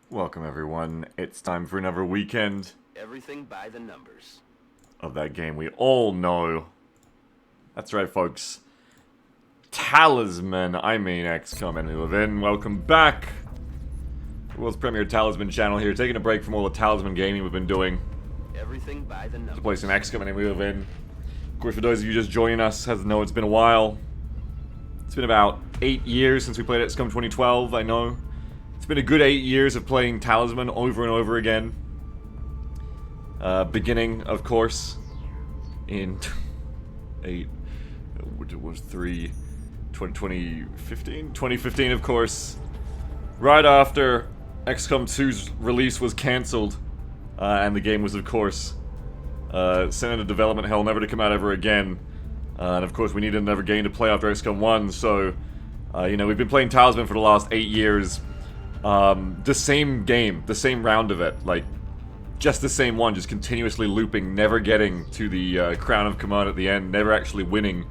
Welcome everyone, it's time for another weekend Everything by the numbers. of that game we all know. That's right folks. Talisman, XCOM Enemy Within. Welcome back. The world's premier Talisman channel here, taking a break from all the Talisman gaming we've been doing. Everything by the numbers. To play some XCOM Enemy Within. Of course, for those of you just joining us, as know it's been a while. It's been about 8 years since we played XCOM 2012, I know. It's been a good 8 years of playing Talisman over and over again. Beginning, of course, in 2015? 2015, of course. Right after XCOM 2's release was cancelled, and the game was, of course, sent into development hell, never to come out ever again. And of course, we needed another game to play after XCOM 1, so, you know, we've been playing Talisman for the last 8 years. The same game, the same round of it, like, just the same one, just continuously looping, never getting to the Crown of Command at the end, never actually winning.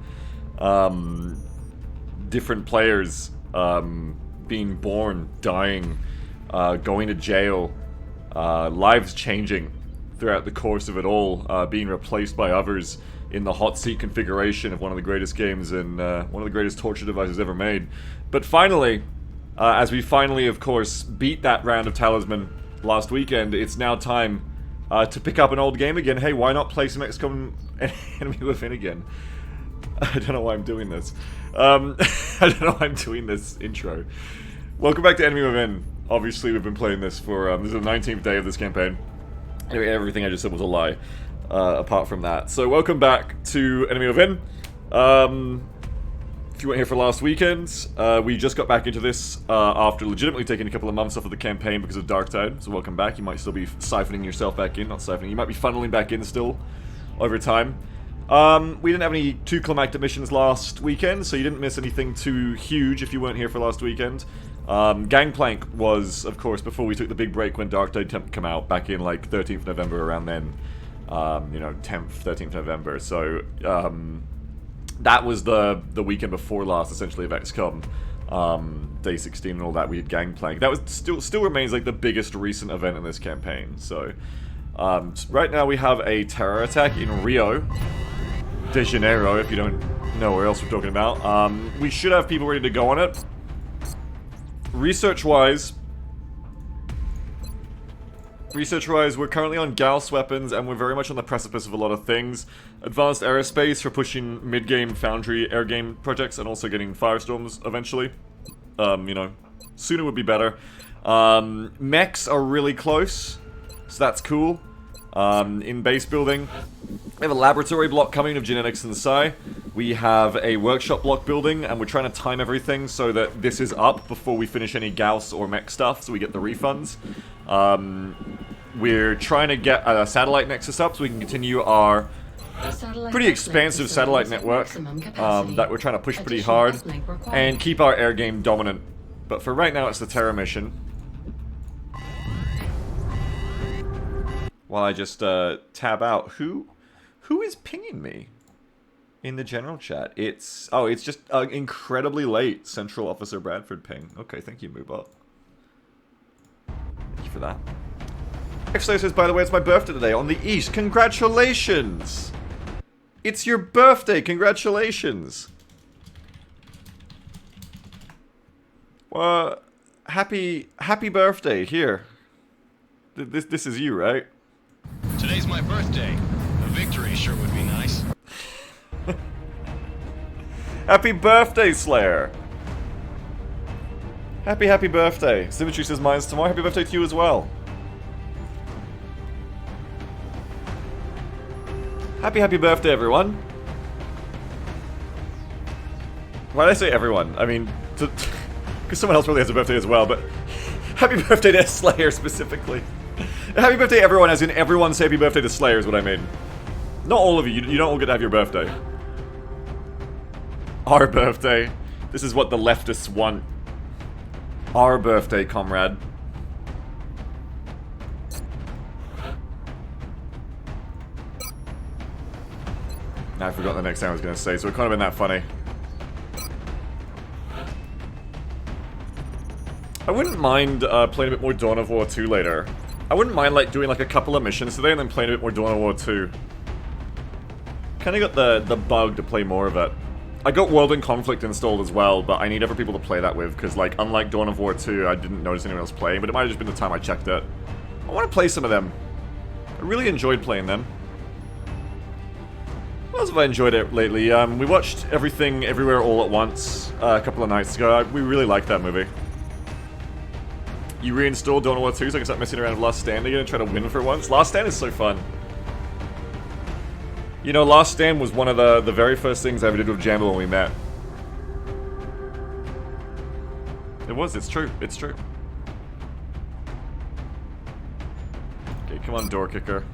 Different players being born, dying, going to jail, lives changing throughout the course of it all, being replaced by others in the hot seat configuration of one of the greatest games and one of the greatest torture devices ever made. But finally, as we finally, of course, beat that round of Talisman last weekend, it's now time to pick up an old game again. Hey, why not play some XCOM Enemy Within again? I don't know why I'm doing this. I don't know why I'm doing this intro. Welcome back to Enemy Within. Obviously, we've been playing this for, this is the 19th day of this campaign. Anyway, everything I just said was a lie, apart from that. So, welcome back to Enemy Within. If you weren't here for last weekend, we just got back into this after legitimately taking a couple of months off of the campaign because of Darktide, so welcome back. You might still be siphoning yourself back in, not siphoning, you might be funneling back in still over time. We didn't have any too climactic missions last weekend, so you didn't miss anything too huge if you weren't here for last weekend. Gangplank was, of course, before we took the big break when Darktide came out, back in like 13th November, around then. You know, 10th, 13th November, so, that was the weekend before last, essentially, of XCOM. Day 16 and all that, we had Gangplank. That was still remains like the biggest recent event in this campaign. So, right now we have a terror attack in Rio de Janeiro, if you don't know where else we're talking about. We should have people ready to go on it. Research-wise, we're currently on Gauss weapons, and we're very much on the precipice of a lot of things. Advanced aerospace for pushing mid-game Foundry air game projects, and also getting Firestorms eventually. You know, sooner would be better. Mechs are really close, so that's cool. In base building, we have a laboratory block coming of genetics and psi. We have a workshop block building, and we're trying to time everything so that this is up before we finish any Gauss or mech stuff, so we get the refunds. We're trying to get a satellite nexus up so we can continue our pretty expansive satellite network that we're trying to push pretty hard and keep our air game dominant. But for right now, it's the Terror mission. While I just tab out, who is pinging me in the general chat? It's just incredibly late Central Officer Bradford ping. Okay, thank you, Moobot. Thank you for that. Actually says, by the way, it's my birthday today on the East. Congratulations! It's your birthday. Congratulations. Well, happy birthday. Here. This is you, right? Today's my birthday. A victory sure would be nice. Happy birthday, Slayer. Happy birthday. Symmetry says mine's tomorrow. Happy birthday to you as well. Happy birthday, everyone. Why did I say everyone? I mean, because someone else really has a birthday as well, but happy birthday to Slayer specifically. Happy birthday, everyone, as in everyone say happy birthday to Slayer is what I mean. Not all of you. You don't all get to have your birthday. Our birthday. This is what the leftists want. Our birthday, comrade. I forgot the next thing I was going to say, so it couldn't have been that funny. I wouldn't mind playing a bit more Dawn of War 2 later. I wouldn't mind like doing like a couple of missions today and then playing a bit more Dawn of War 2. Kinda got the bug to play more of it. I got World in Conflict installed as well, but I need other people to play that with, because like, unlike Dawn of War 2, I didn't notice anyone else playing, but it might have just been the time I checked it. I want to play some of them. I really enjoyed playing them. What else have I enjoyed it lately? We watched Everything Everywhere All at Once a couple of nights ago. We really liked that movie. You reinstalled Dawn of War 2 so I can start messing around with Last Stand again and try to win for once? Last Stand is so fun. You know, Last Stand was one of the very first things I ever did with Jambo when we met. It was, it's true, it's true. Okay, come on, door kicker.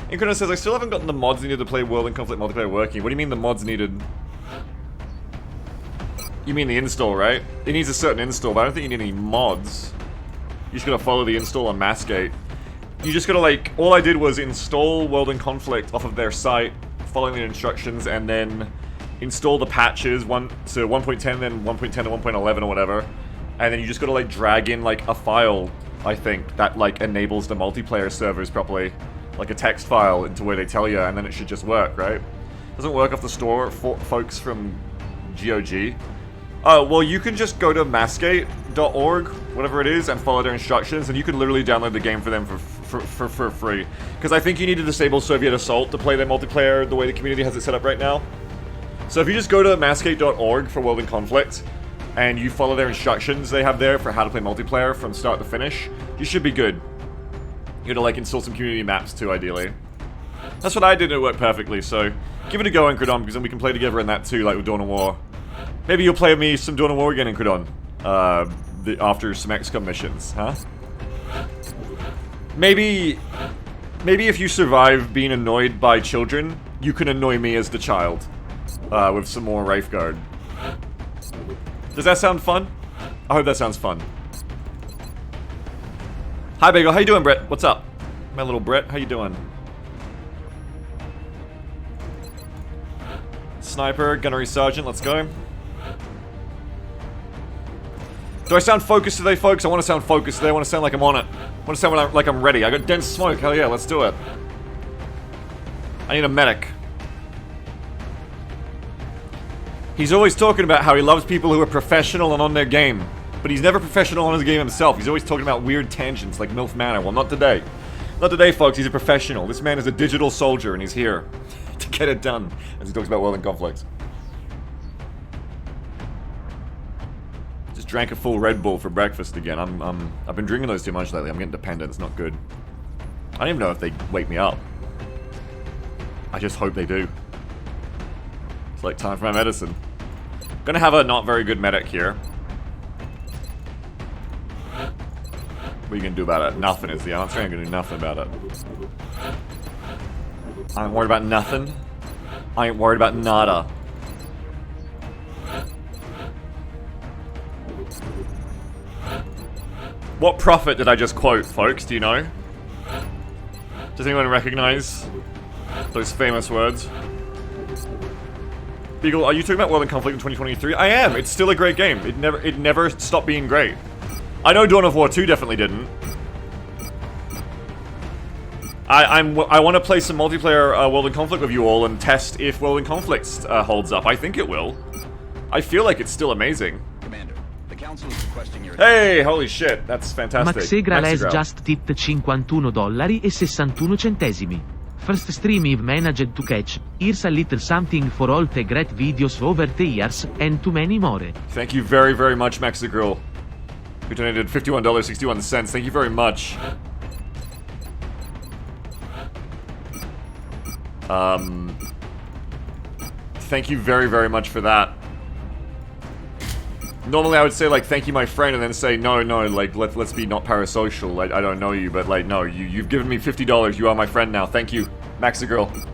Incarnate says, I still haven't gotten the mods needed to play World in Conflict multiplayer working. What do you mean the mods needed? You mean the install, right? It needs a certain install, but I don't think you need any mods. You just gotta follow the install on Massgate. You just gotta like, all I did was install World in Conflict off of their site, following the instructions, and then install the patches, 1 to 1.10, then 1.10 to 1.11 or whatever. And then you just gotta like drag in like a file, I think, that like enables the multiplayer servers properly. Like a text file into where they tell you, and then it should just work, right? Doesn't work off the store, folks from GOG. Oh, well, you can just go to massgate.org, whatever it is, and follow their instructions, and you can literally download the game for them for free. Because I think you need to disable Soviet Assault to play their multiplayer the way the community has it set up right now. So if you just go to massgate.org for World in Conflict, and you follow their instructions they have there for how to play multiplayer from start to finish, you should be good. You gotta like install some community maps too, ideally. That's what I did, and it worked perfectly, so give it a go, Incredon, because then we can play together in that too, like with Dawn of War. Maybe you'll play with me some Dawn of War again, Incredon. After some XCOM missions, huh? Maybe if you survive being annoyed by children, you can annoy me as the child. With some more Wraithguard. Does that sound fun? I hope that sounds fun. Hi, Bagel. How you doing, Brett? What's up? My little Brett, how you doing? Sniper, Gunnery Sergeant, let's go. Do I sound focused today, folks? I want to sound focused today. I want to sound like I'm on it. I want to sound like I'm ready. I got dense smoke. Hell yeah, let's do it. I need a medic. He's always talking about how he loves people who are professional and on their game. But he's never professional on his game himself. He's always talking about weird tangents like MILF Manor. Well, not today. Not today, folks. He's a professional. This man is a digital soldier, and he's here to get it done as he talks about World in Conflict. Just drank a full Red Bull for breakfast again. I've been drinking those too much lately. I'm getting dependent. It's not good. I don't even know if they wake me up. I just hope they do. It's like time for my medicine. Gonna have a not very good medic here. What are you gonna do about it? Nothing is the answer. I ain't gonna do nothing about it. I ain't worried about nothing. I ain't worried about nada. What prophet did I just quote, folks? Do you know? Does anyone recognize those famous words? Beagle, are you talking about World in Conflict in 2023? I am. It's still a great game. It never stopped being great. I know Dawn of War 2 definitely didn't. I want to play some multiplayer World in Conflict with you all and test if World in Conflict holds up. I think it will. I feel like it's still amazing. Commander, the council is requesting your Hey, holy shit, that's fantastic. Maxegral has Maxegral. just tipped $51.61. First stream I've managed to catch. Here's a little something for all the great videos over the years, and too many more. Thank you very, very much, Maxigirl. You donated $51.61. Thank you very much. Thank you very, very much for that. Normally I would say, like, thank you, my friend, and then say, no, like, let's be not parasocial. Like, I don't know you, but, like, no, you've given me $50. You are my friend now. Thank you, Maxigirl.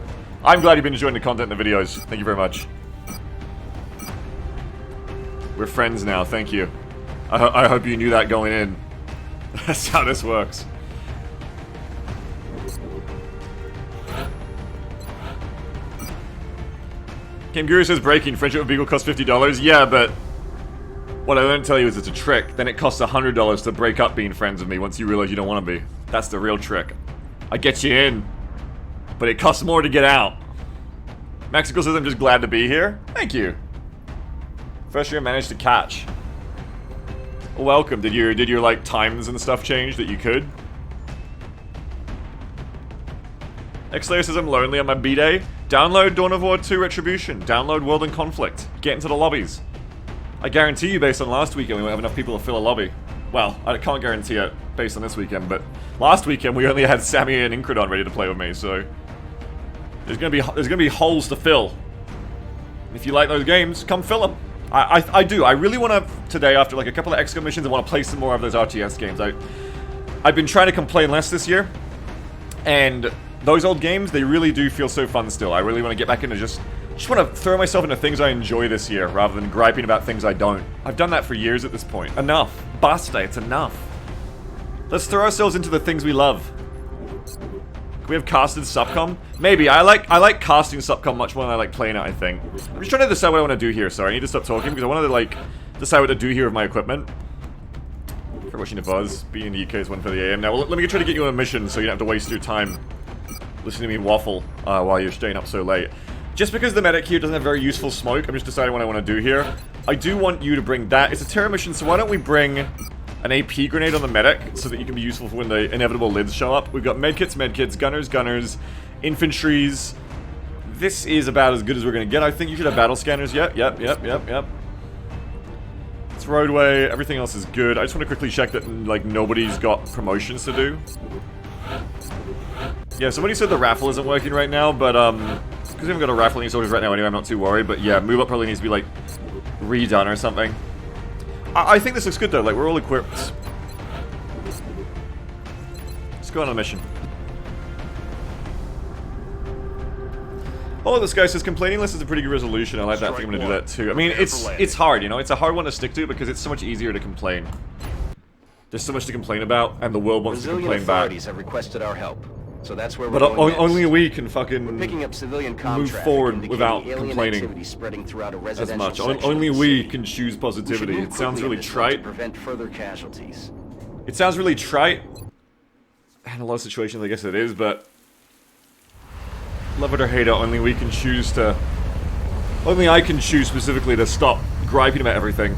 I'm glad you've been enjoying the content and the videos. Thank you very much. We're friends now. Thank you. I hope you knew that going in. That's how this works. Game Guru says breaking. Friendship with Beagle costs $50. Yeah, but What I don't tell you is it's a trick. Then it costs $100 to break up being friends with me once you realize you don't want to be. That's the real trick. I get you in, but it costs more to get out. Mexico says I'm just glad to be here. Thank you. First year I managed to catch. Welcome. Did your like times and stuff change that you could? X-Slayer says I'm lonely on my B-Day. Download Dawn of War 2 Retribution. Download World in Conflict. Get into the lobbies. I guarantee you, based on last weekend, we won't have enough people to fill a lobby. Well, I can't guarantee it based on this weekend, but last weekend we only had Sammy and Incredon ready to play with me, so there's gonna be holes to fill. If you like those games, come fill them. I do. I really want to today, after like a couple of XCOM missions, I want to play some more of those RTS games. I've been trying to complain less this year, and those old games, they really do feel so fun still. I really want to get back into just want to throw myself into things I enjoy this year, rather than griping about things I don't. I've done that for years at this point. Enough. Basta, it's enough. Let's throw ourselves into the things we love. Can we have casted Supcom? Maybe. I like casting Supcom much more than I like playing it, I think. I'm just trying to decide what I want to do here. Sorry, I need to stop talking because I wanted to, like, decide what to do here with my equipment. For watching the buzz. Being in the UK is one for the AM. Now, well, let me try to get you on a mission so you don't have to waste your time listening to me waffle while you're staying up so late. Just because the medic here doesn't have very useful smoke, I'm just deciding what I want to do here. I do want you to bring that. It's a terror mission, so why don't we bring an AP grenade on the medic so that you can be useful for when the inevitable lids show up. We've got medkits, gunners, infantries. This is about as good as we're going to get. I think you should have battle scanners. Yep. It's roadway. Everything else is good. I just want to quickly check that, like, nobody's got promotions to do. Yeah, somebody said the raffle isn't working right now, but, because we haven't got a raffling soldiers right now anyway, I'm not too worried. But yeah, move up probably needs to be, like, redone or something. I think this looks good though, like we're all equipped. Let's go on a mission. Oh, this guy says complaining list is a pretty good resolution. I like that. I think I'm gonna do that too. I mean, it's hard, you know, it's a hard one to stick to because it's so much easier to complain. There's so much to complain about, and the world wants to complain back. Authorities have requested our help, so that's where we're but going only we can fucking picking up civilian move forward without complaining spreading throughout a as much. section Only of the we city. can choose We positivity. should It move sounds quickly really in this one to trite. prevent further casualties. It sounds really trite. In a lot of situations, I guess it is, but love it or hate it, only we can choose to. Only I can choose specifically to stop griping about everything.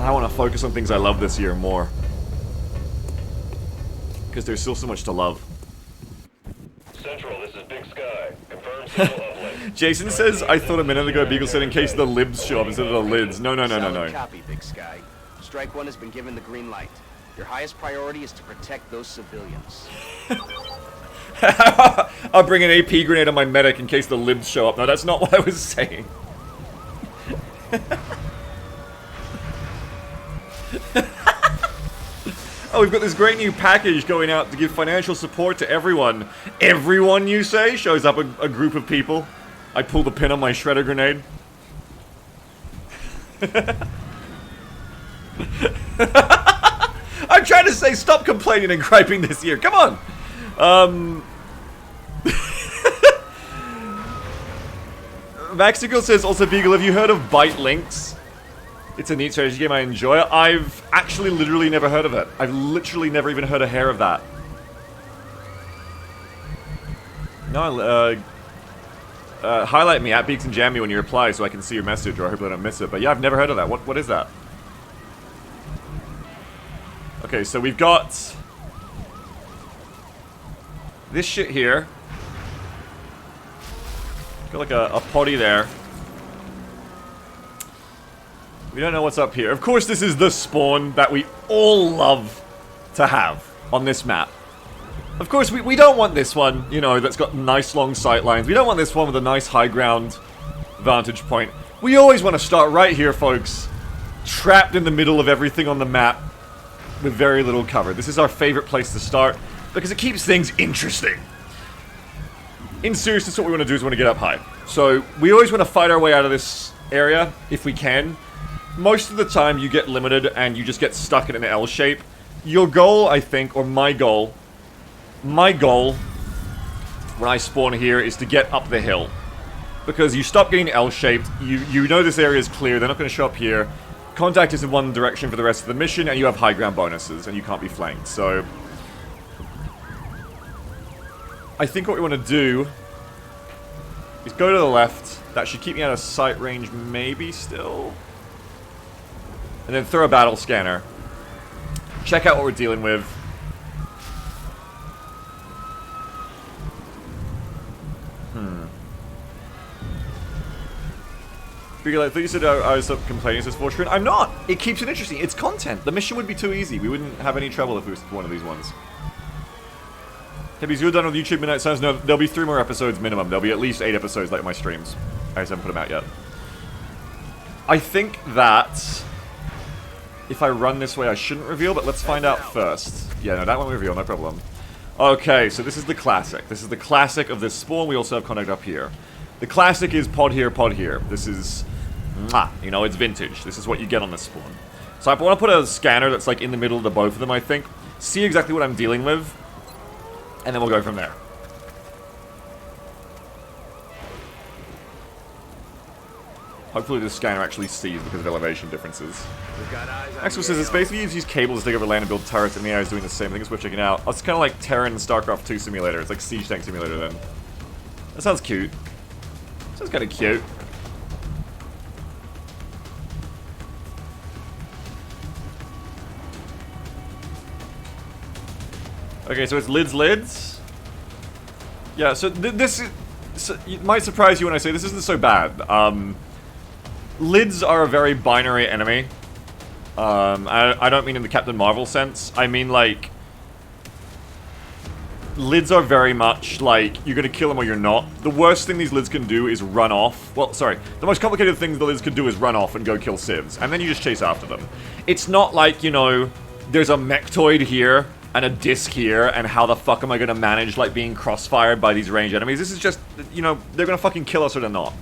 I want to focus on things I love this year more. Because there's still so much to love. Central, this is Big Sky. Confirmed signal uplink. Jason says, I thought a minute ago Beagle said in case the libs show up instead of the lids. No. Solid copy, Big Sky. Strike 1 has been given the green light. Your highest priority is to protect those civilians. I'll bring an AP grenade on my medic in case the libs show up. No, that's not what I was saying. Oh, we've got this great new package going out to give financial support to everyone. Everyone, you say? Shows up a group of people. I pull the pin on my shredder grenade. I'm trying to say stop complaining and griping this year. Come on. Maxical says, also Beagle, have you heard of Byte Links? It's a neat strategy game I enjoy. I've actually literally never heard of it. I've literally never even heard a hair of that. No, highlight me at Beaks and Jammy when you reply so I can see your message, or I hope I don't miss it. But yeah, I've never heard of that. What is that? Okay, so we've got this shit here. Got like a potty there. We don't know what's up here. Of course, this is the spawn that we all love to have on this map. Of course, we don't want this one, you know, that's got nice long sight lines. We don't want this one with a nice high ground vantage point. We always want to start right here, folks. Trapped in the middle of everything on the map with very little cover. This is our favorite place to start because it keeps things interesting. In seriousness, what we want to do is we want to get up high. So, we always want to fight our way out of this area if we can. Most of the time, you get limited and you just get stuck in an L shape. Your goal, I think, or my goal when I spawn here is to get up the hill. Because you stop getting L-shaped, you know this area is clear, they're not going to show up here. Contact is in one direction for the rest of the mission, and you have high ground bonuses, and you can't be flanked, so... I think what we want to do is go to the left. That should keep me out of sight range, maybe, still? And then throw a battle scanner. Check out what we're dealing with. I thought you said I was complaining since Fortune. I'm not! It keeps it interesting. It's content. The mission would be too easy. We wouldn't have any trouble if it was one of these ones. Hebbies, you're done with YouTube Midnight Suns? No, there'll be 3 more episodes minimum. There'll be at least 8 episodes like my streams. I just haven't put them out yet. I think that... if I run this way, I shouldn't reveal, but let's find out first. Yeah, no, that one we reveal, no problem. Okay, so this is the classic. This is the classic of this spawn. We also have contact up here. The classic is pod here, pod here. This is... you know, it's vintage. This is what you get on this spawn. So I want to put a scanner that's like in the middle of the both of them, I think. See exactly what I'm dealing with. And then we'll go from there. Hopefully this scanner actually sees because of elevation differences. Axel says it's basically you use cables to take over land and build turrets, and the AI is doing the same thing. It's worth checking out. Oh, it's kind of like Terran and StarCraft 2 simulator. It's like Siege Tank Simulator then. That sounds cute. Sounds kind of cute. Okay, so it's lids. Yeah, so this is... So it might surprise you when I say this isn't so bad. Lids are a very binary enemy. I don't mean in the Captain Marvel sense. I mean, like... lids are very much like, you're gonna kill them or you're not. The worst thing these lids can do is run off. Well, sorry. The most complicated thing the lids can do is run off and go kill civs. And then you just chase after them. It's not like, you know, there's a mechtoid here and a disc here, and how the fuck am I gonna manage, like, being crossfired by these ranged enemies? This is just, you know, they're gonna fucking kill us or they're not.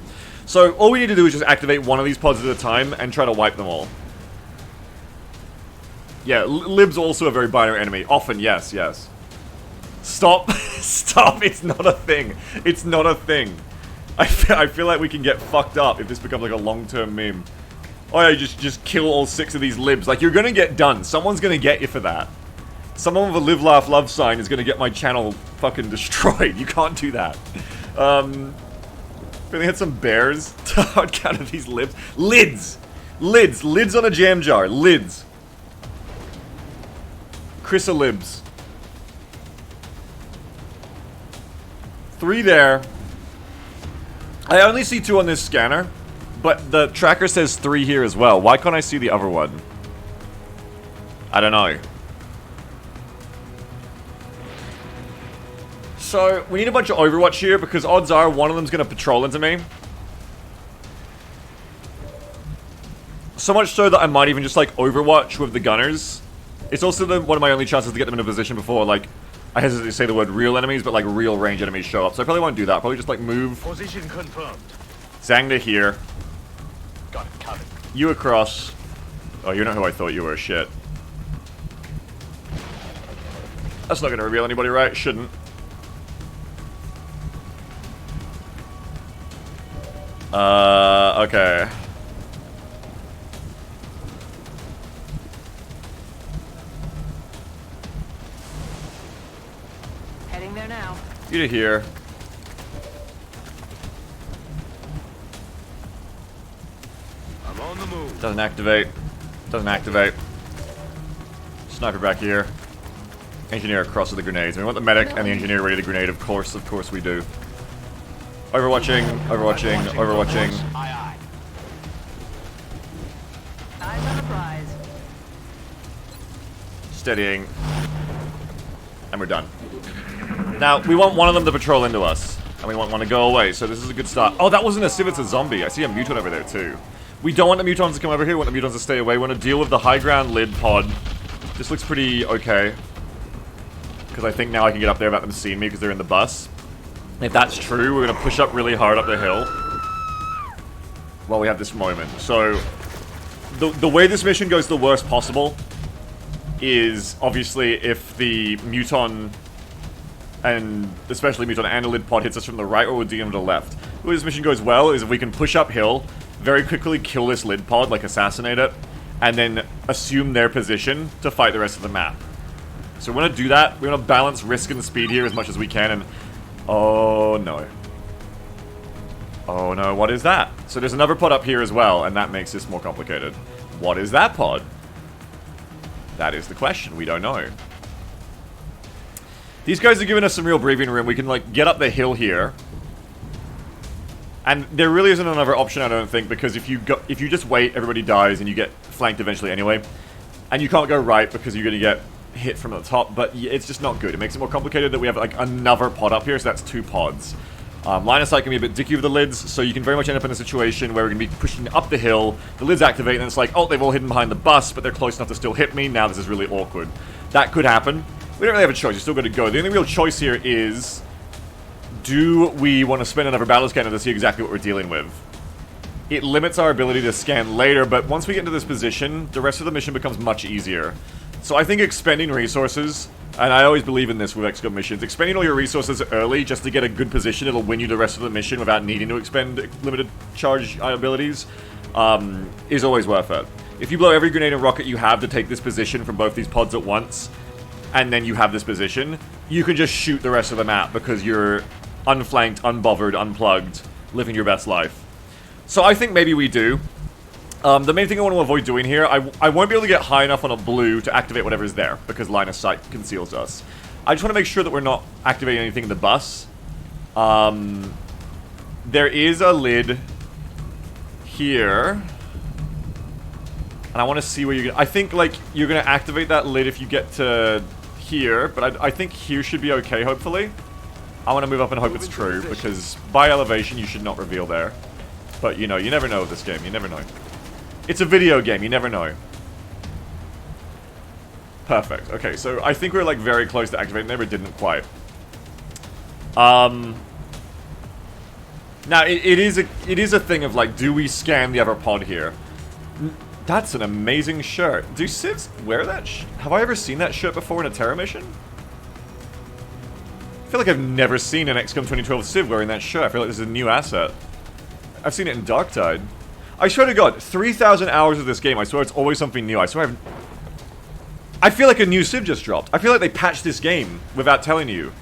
So, all we need to do is just activate one of these pods at a time and try to wipe them all. Yeah, lib's also a very binary enemy. Often, yes, yes. Stop. Stop, it's not a thing. It's not a thing. I feel like we can get fucked up if this becomes like a long-term meme. Oh yeah, just kill all 6 of these libs. Like, you're gonna get done. Someone's gonna get you for that. Someone with a live, laugh, love sign is gonna get my channel fucking destroyed. You can't do that. Really had some bears to hard counter these libs. Lids! Lids! Lids on a jam jar. Lids. Chrissa libs. 3 there. I only see 2 on this scanner, but the tracker says 3 here as well. Why can't I see the other one? I don't know. So, we need a bunch of Overwatch here, because odds are one of them's gonna patrol into me. So much so that I might even just, like, Overwatch with the gunners. It's also one of my only chances to get them in a position before, like, I hesitate to say the word real enemies, but, like, real range enemies show up. So I probably won't do that. I'll probably just, like, move. Position confirmed. Zang to here. Got it covered. You across. Oh, you're not who I thought you were, shit. That's not gonna reveal anybody, right? Shouldn't. Okay. Heading there now. You to here. I'm on the move. Doesn't activate. Doesn't activate. Sniper back here. Engineer across with the grenades. We want the medic and the engineer ready to grenade, of course we do. Overwatching, overwatching, overwatching. Aye, aye. Eyes on the prize. Steadying. And we're done. Now, we want one of them to patrol into us. And we want one to go away, so this is a good start. Oh, that wasn't a civ, it's a zombie. I see a mutant over there, too. We don't want the mutants to come over here, we want the mutants to stay away. We want to deal with the high ground lid pod. This looks pretty okay. Because I think now I can get up there without them seeing me because they're in the bus. If that's true, we're going to push up really hard up the hill. While we have this moment. So, the way this mission goes the worst possible is, obviously, if the muton, and especially muton and the lid pod hits us from the right, or we're dealing to the left. way this mission goes well is if we can push uphill, very quickly kill this lid pod, like assassinate it, and then assume their position to fight the rest of the map. So we want to do that. We want to balance risk and speed here as much as we can, and... oh no. Oh no, what is that? So there's another pod up here as well, and that makes this more complicated. What is that pod? That is the question. We don't know. These guys are giving us some real breathing room. We can, like, get up the hill here. And there really isn't another option, I don't think, because if you just wait, everybody dies, and you get flanked eventually anyway. And you can't go right because you're going to get hit from the top, but it's just not good. It makes it more complicated that we have, like, another pod up here, so that's 2 pods. Line of sight can be a bit dicky with the lids, so you can very much end up in a situation where we're going to be pushing up the hill, the lids activate, and it's like, oh, they've all hidden behind the bus, but they're close enough to still hit me. Now this is really awkward. That could happen. We don't really have a choice. You're still going to go. The only real choice here is, do we want to spend another battle scanner to see exactly what we're dealing with? It limits our ability to scan later, but once we get into this position, the rest of the mission becomes much easier. So I think expending resources, and I always believe in this with XCOM missions, expending all your resources early just to get a good position, it'll win you the rest of the mission without needing to expend limited charge abilities, is always worth it. If you blow every grenade and rocket you have to take this position from both these pods at once, and then you have this position, you can just shoot the rest of the map because you're unflanked, unbothered, unplugged, living your best life. So I think maybe we do. The main thing I want to avoid doing here, I won't be able to get high enough on a blue to activate whatever's there, because line of sight conceals us. I just want to make sure that we're not activating anything in the bus. There is a lid here. And I want to see where you're going to... I think, like, you're going to activate that lid if you get to here, but I think here should be okay, hopefully. I want to move up and hope it's true, because by elevation, you should not reveal there. But, you know, you never know with this game. You never know. It's a video game. You never know. Perfect. Okay, so I think we're, like, very close to activating there, but didn't quite. Now, it is a thing of, like, do we scan the other pod here? That's an amazing shirt. Do civs wear that? Have I ever seen that shirt before in a Terra mission? I feel like I've never seen an XCOM 2012 civ wearing that shirt. I feel like this is a new asset. I've seen it in Darktide. I swear to God, 3,000 hours of this game. I swear it's always something new. I swear I feel like a new civ just dropped. I feel like they patched this game without telling you.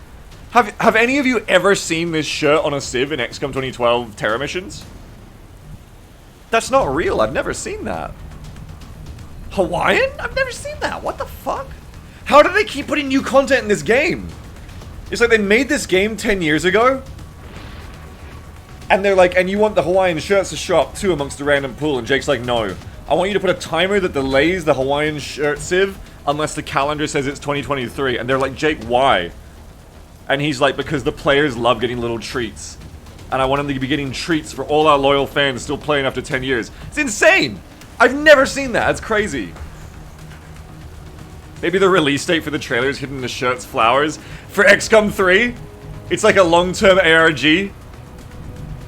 Have any of you ever seen this shirt on a civ in XCOM 2012 Terra missions? That's not real. I've never seen that. Hawaiian? I've never seen that. What the fuck? How do they keep putting new content in this game? It's like they made this game 10 years ago. And they're like, and you want the Hawaiian shirts to show up too amongst the random pool. And Jake's like, no. I want you to put a timer that delays the Hawaiian shirt civ unless the calendar says it's 2023. And they're like, Jake, why? And he's like, because the players love getting little treats. And I want them to be getting treats for all our loyal fans still playing after 10 years. It's insane! I've never seen that. That's crazy. Maybe the release date for the trailer is hidden in the shirt's flowers. For XCOM 3, it's like a long-term ARG.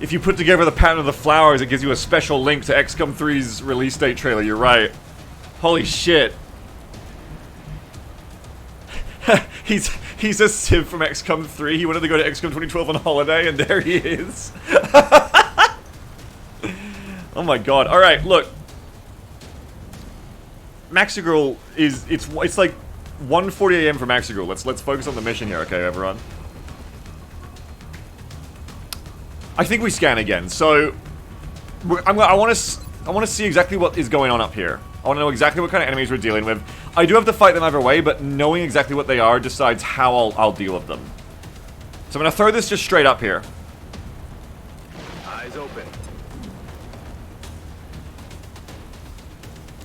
If you put together the pattern of the flowers, it gives you a special link to XCOM 3's release date trailer. You're right. Holy shit. He's a civ from XCOM 3. He wanted to go to XCOM 2012 on holiday, and there he is. Oh my god. Alright, look. Maxigirl is... It's like 1:40 AM for Maxigirl. Let's focus on the mission here, okay, everyone? I think we scan again. So, I want to see exactly what is going on up here. I want to know exactly what kind of enemies we're dealing with. I do have to fight them either way, but knowing exactly what they are decides how I'll deal with them. So I'm going to throw this just straight up here. Eyes open.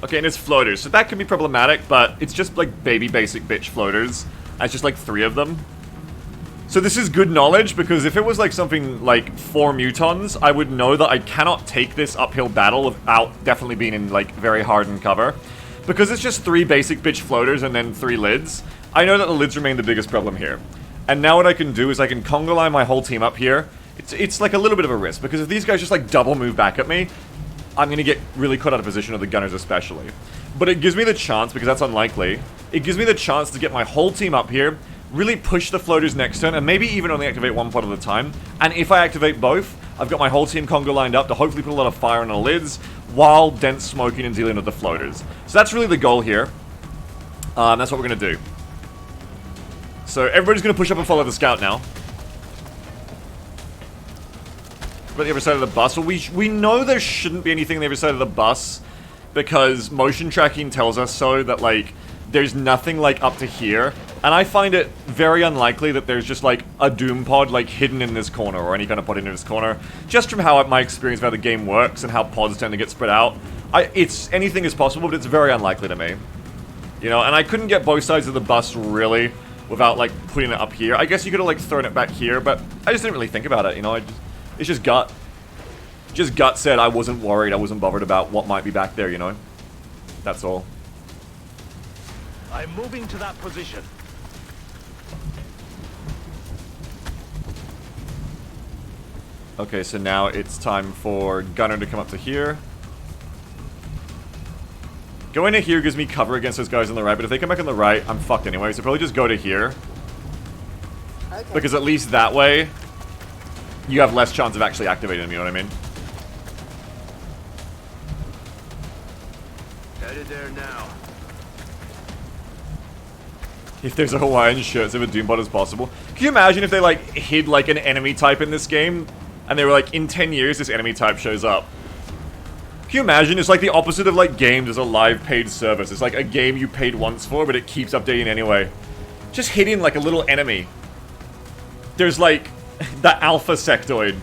Okay, and it's floaters, so that can be problematic, but it's just like baby basic bitch floaters. It's just like 3 of them. So this is good knowledge, because if it was like something like 4 mutons, I would know that I cannot take this uphill battle without definitely being in like very hardened cover. Because it's just 3 basic bitch floaters and then 3 lids, I know that the lids remain the biggest problem here. And now what I can do is I can Congo line my whole team up here. It's like a little bit of a risk, because if these guys just like double move back at me, I'm going to get really caught out of position, or the gunners especially. But it gives me the chance, because that's unlikely, it gives me the chance to get my whole team up here, really push the floaters next turn, and maybe even only activate one pod at a time. And if I activate both, I've got my whole team Congo lined up to hopefully put a lot of fire on the lids while dense smoking and dealing with the floaters. So that's really the goal here. That's what we're going to do. So everybody's going to push up and follow the scout now. But the other side of the bus, well, we know there shouldn't be anything on the other side of the bus because motion tracking tells us so, that like there's nothing like up to here, and I find it very unlikely that there's just like a doom pod like hidden in this corner or any kind of pod in this corner, just from how my experience of how the game works and how pods tend to get spread out. It's anything is possible, but it's very unlikely to me, you know. And I couldn't get both sides of the bus really without like putting it up here. I guess you could have like thrown it back here, but I just didn't really think about it, you know. It's just gut. Just gut said I wasn't worried, I wasn't bothered about what might be back there, you know? That's all. I'm moving to that position. Okay, so now it's time for Gunner to come up to here. Going to here gives me cover against those guys on the right, but if they come back on the right, I'm fucked anyway, so probably just go to here. Okay. Because at least that way, you have less chance of actually activating them, you know what I mean? Headed there now. If there's a Hawaiian shirt of a Doombot as possible. Can you imagine if they, like, hid, like, an enemy type in this game, and they were like, in 10 years, this enemy type shows up? Can you imagine? It's like the opposite of, like, games as a live paid service. It's like a game you paid once for, but it keeps updating anyway. Just hidden like a little enemy. There's, like, the Alpha Sectoid.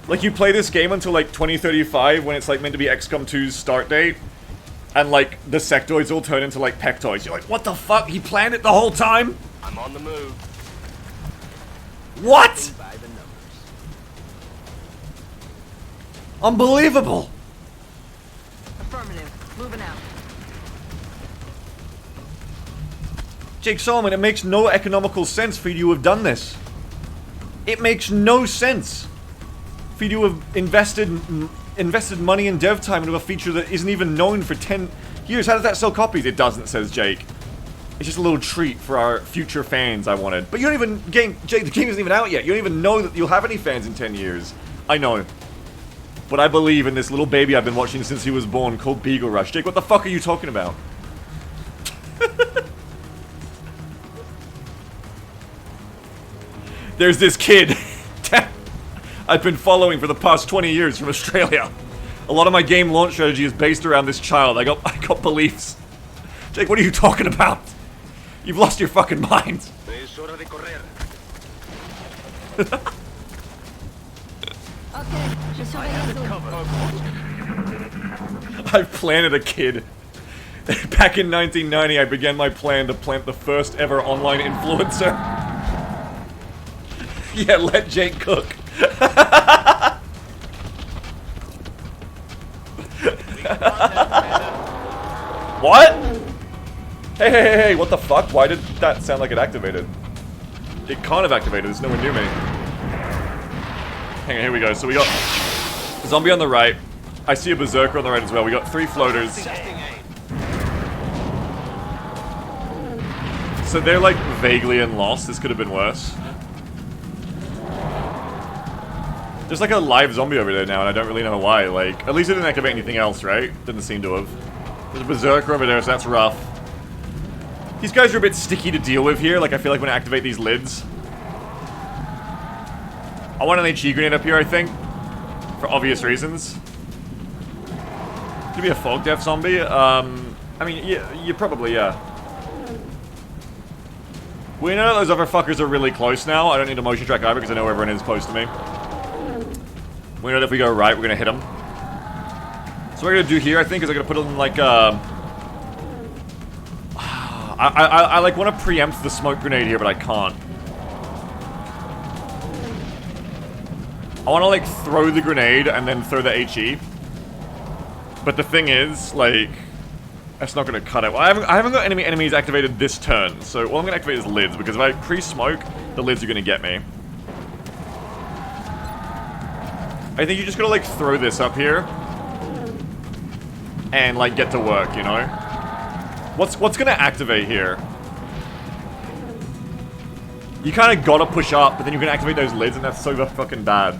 Like, you play this game until, like, 2035, when it's, like, meant to be XCOM 2's start date. And, like, the sectoids all turn into, like, pectoids. You're like, what the fuck? He planned it the whole time? I'm on the move. What? By the numbers. Unbelievable. Affirmative. Moving out. Jake Solomon, it makes no economical sense for you to have done this. It makes no sense for you to have invested money and dev time into a feature that isn't even known for 10 years. How does that sell copies? It doesn't, says Jake. It's just a little treat for our future fans I wanted. But you don't even... Jake, the game isn't even out yet. You don't even know that you'll have any fans in 10 years. I know. But I believe in this little baby I've been watching since he was born called Beagle Rush. Jake, what the fuck are you talking about? There's this kid I've been following for the past 20 years from Australia. A lot of my game launch strategy is based around this child. I got beliefs. Jake, what are you talking about? You've lost your fucking mind. Es hora de correr. Okay, je surveille I've planted a kid. Back in 1990, I began my plan to plant the first ever online influencer. Yeah, let Jake cook. What? Hey, what the fuck? Why did that sound like it activated? It can't have activated, there's no one near me. Hang on, here we go. So we got zombie on the right. I see a berserker on the right as well. We got 3 floaters. So they're like vaguely in loss. This could have been worse. There's like a live zombie over there now, and I don't really know why. Like, at least it didn't activate anything else, right? Didn't seem to have. There's a berserker over there, so that's rough. These guys are a bit sticky to deal with here. Like, I feel like when I activate these lids. I want an HE grenade up here, I think. For obvious reasons. Could be a fog death zombie. I mean, yeah, you probably, yeah. We know those other fuckers are really close now. I don't need a motion track either because I know everyone is close to me. We know that if we go right, we're gonna hit them. So what we're gonna do here, I think, is I'm gonna put them like, I like want to preempt the smoke grenade here, but I can't. I want to like throw the grenade and then throw the HE. But the thing is, like, that's not gonna cut it. Well, I haven't got enemy enemies activated this turn, so all I'm gonna activate is lids because if I pre-smoke, the lids are gonna get me. I think you just gotta like throw this up here and like get to work, you know? What's gonna activate here? You kind of gotta push up, but then you're gonna activate those lids, and that's so fucking bad.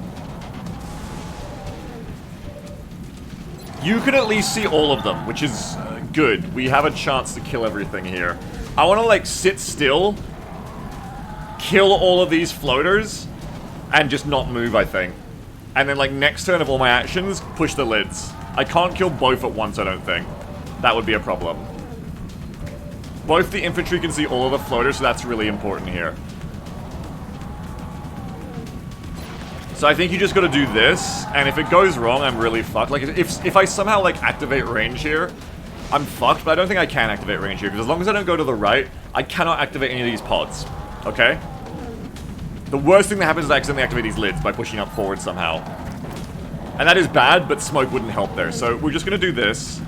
You can at least see all of them, which is good. We have a chance to kill everything here. I want to, like, sit still, kill all of these floaters, and just not move, I think. And then, like, next turn of all my actions, push the lids. I can't kill both at once, I don't think. That would be a problem. Both the infantry can see all of the floaters, so that's really important here. So I think you just gotta do this, and if it goes wrong, I'm really fucked. Like, if I somehow, like, activate range here, I'm fucked, but I don't think I can activate range here, because as long as I don't go to the right, I cannot activate any of these pods. Okay? The worst thing that happens is I accidentally activate these lids by pushing up forward somehow. And that is bad, but smoke wouldn't help there. So we're just gonna do this.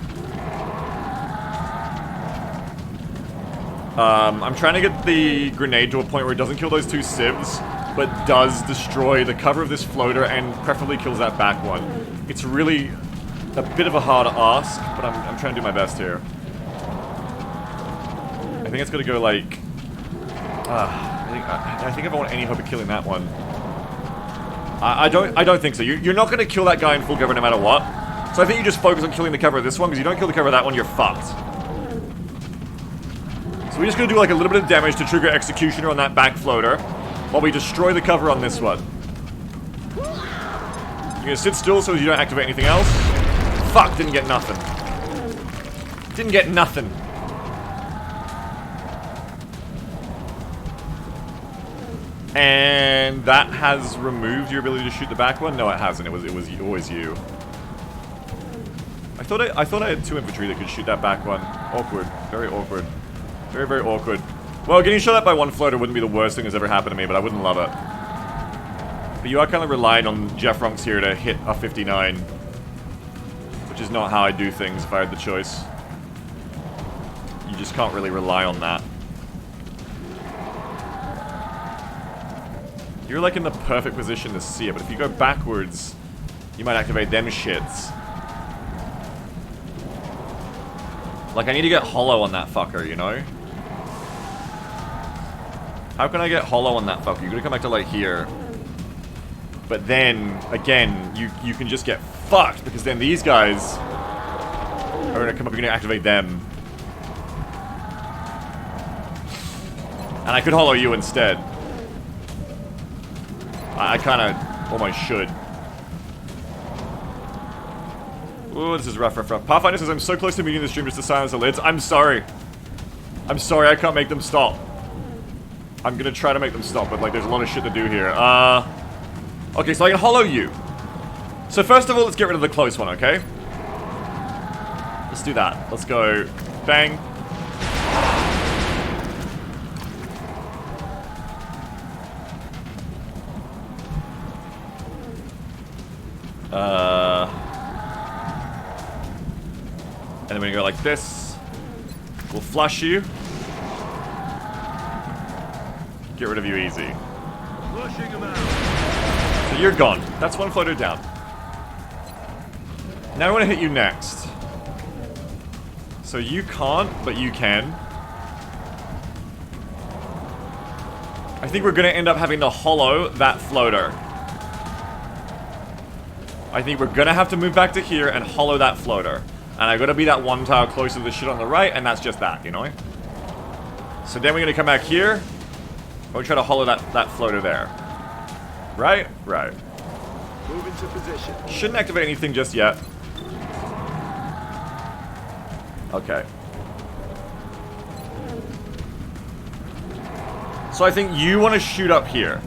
I'm trying to get the grenade to a point where it doesn't kill those two civs, but does destroy the cover of this floater and preferably kills that back one. It's really a bit of a hard ask, but I'm trying to do my best here. I think it's gonna go like... I think if I want any hope of killing that one... I don't think so. You're not gonna kill that guy in full cover no matter what. So I think you just focus on killing the cover of this one, because you don't kill the cover of that one, you're fucked. So we're just gonna do like a little bit of damage to trigger Executioner on that back floater, while we destroy the cover on this one. You're gonna sit still so you don't activate anything else. Fuck, didn't get nothing. Didn't get nothing. And that has removed your ability to shoot the back one? No, it hasn't. It was always you. I thought I had two infantry that could shoot that back one. Awkward. Very awkward. Very, very awkward. Well, getting shot at by one floater wouldn't be the worst thing that's ever happened to me, but I wouldn't love it. But you are kind of relying on Jeff Runks here to hit a 59. Which is not how I do things if I had the choice. You just can't really rely on that. You're like in the perfect position to see it, but if you go backwards, you might activate them shits. Like, I need to get hollow on that fucker, you know? How can I get hollow on that fucker? You're gonna come back to, like, here. But then, again, you can just get fucked, because then these guys are gonna come up, you're gonna activate them. And I could hollow you instead. I kinda almost should. Ooh, this is rough. Pathfinder says, I'm so close to meeting the stream just to silence the lids. I'm sorry. I'm sorry, I can't make them stop. I'm gonna try to make them stop, but like there's a lot of shit to do here. Okay, so I can hollow you. So first of all, let's get rid of the close one, okay? Let's do that. Let's go bang. And then we're gonna go like this. We'll flush you. Get rid of you easy. Flushing him out. So you're gone. That's one floater down. Now I want to hit you next. So you can't, but you can. I think we're gonna end up having to hollow that floater. I think we're gonna have to move back to here and hollow that floater. And I gotta be that one tile closer to the shit on the right, and that's just that, you know? So then we're gonna come back here. We'll try to hollow that floater there. Right? Right. Move into position. Shouldn't activate anything just yet. Okay. So I think you want to shoot up here.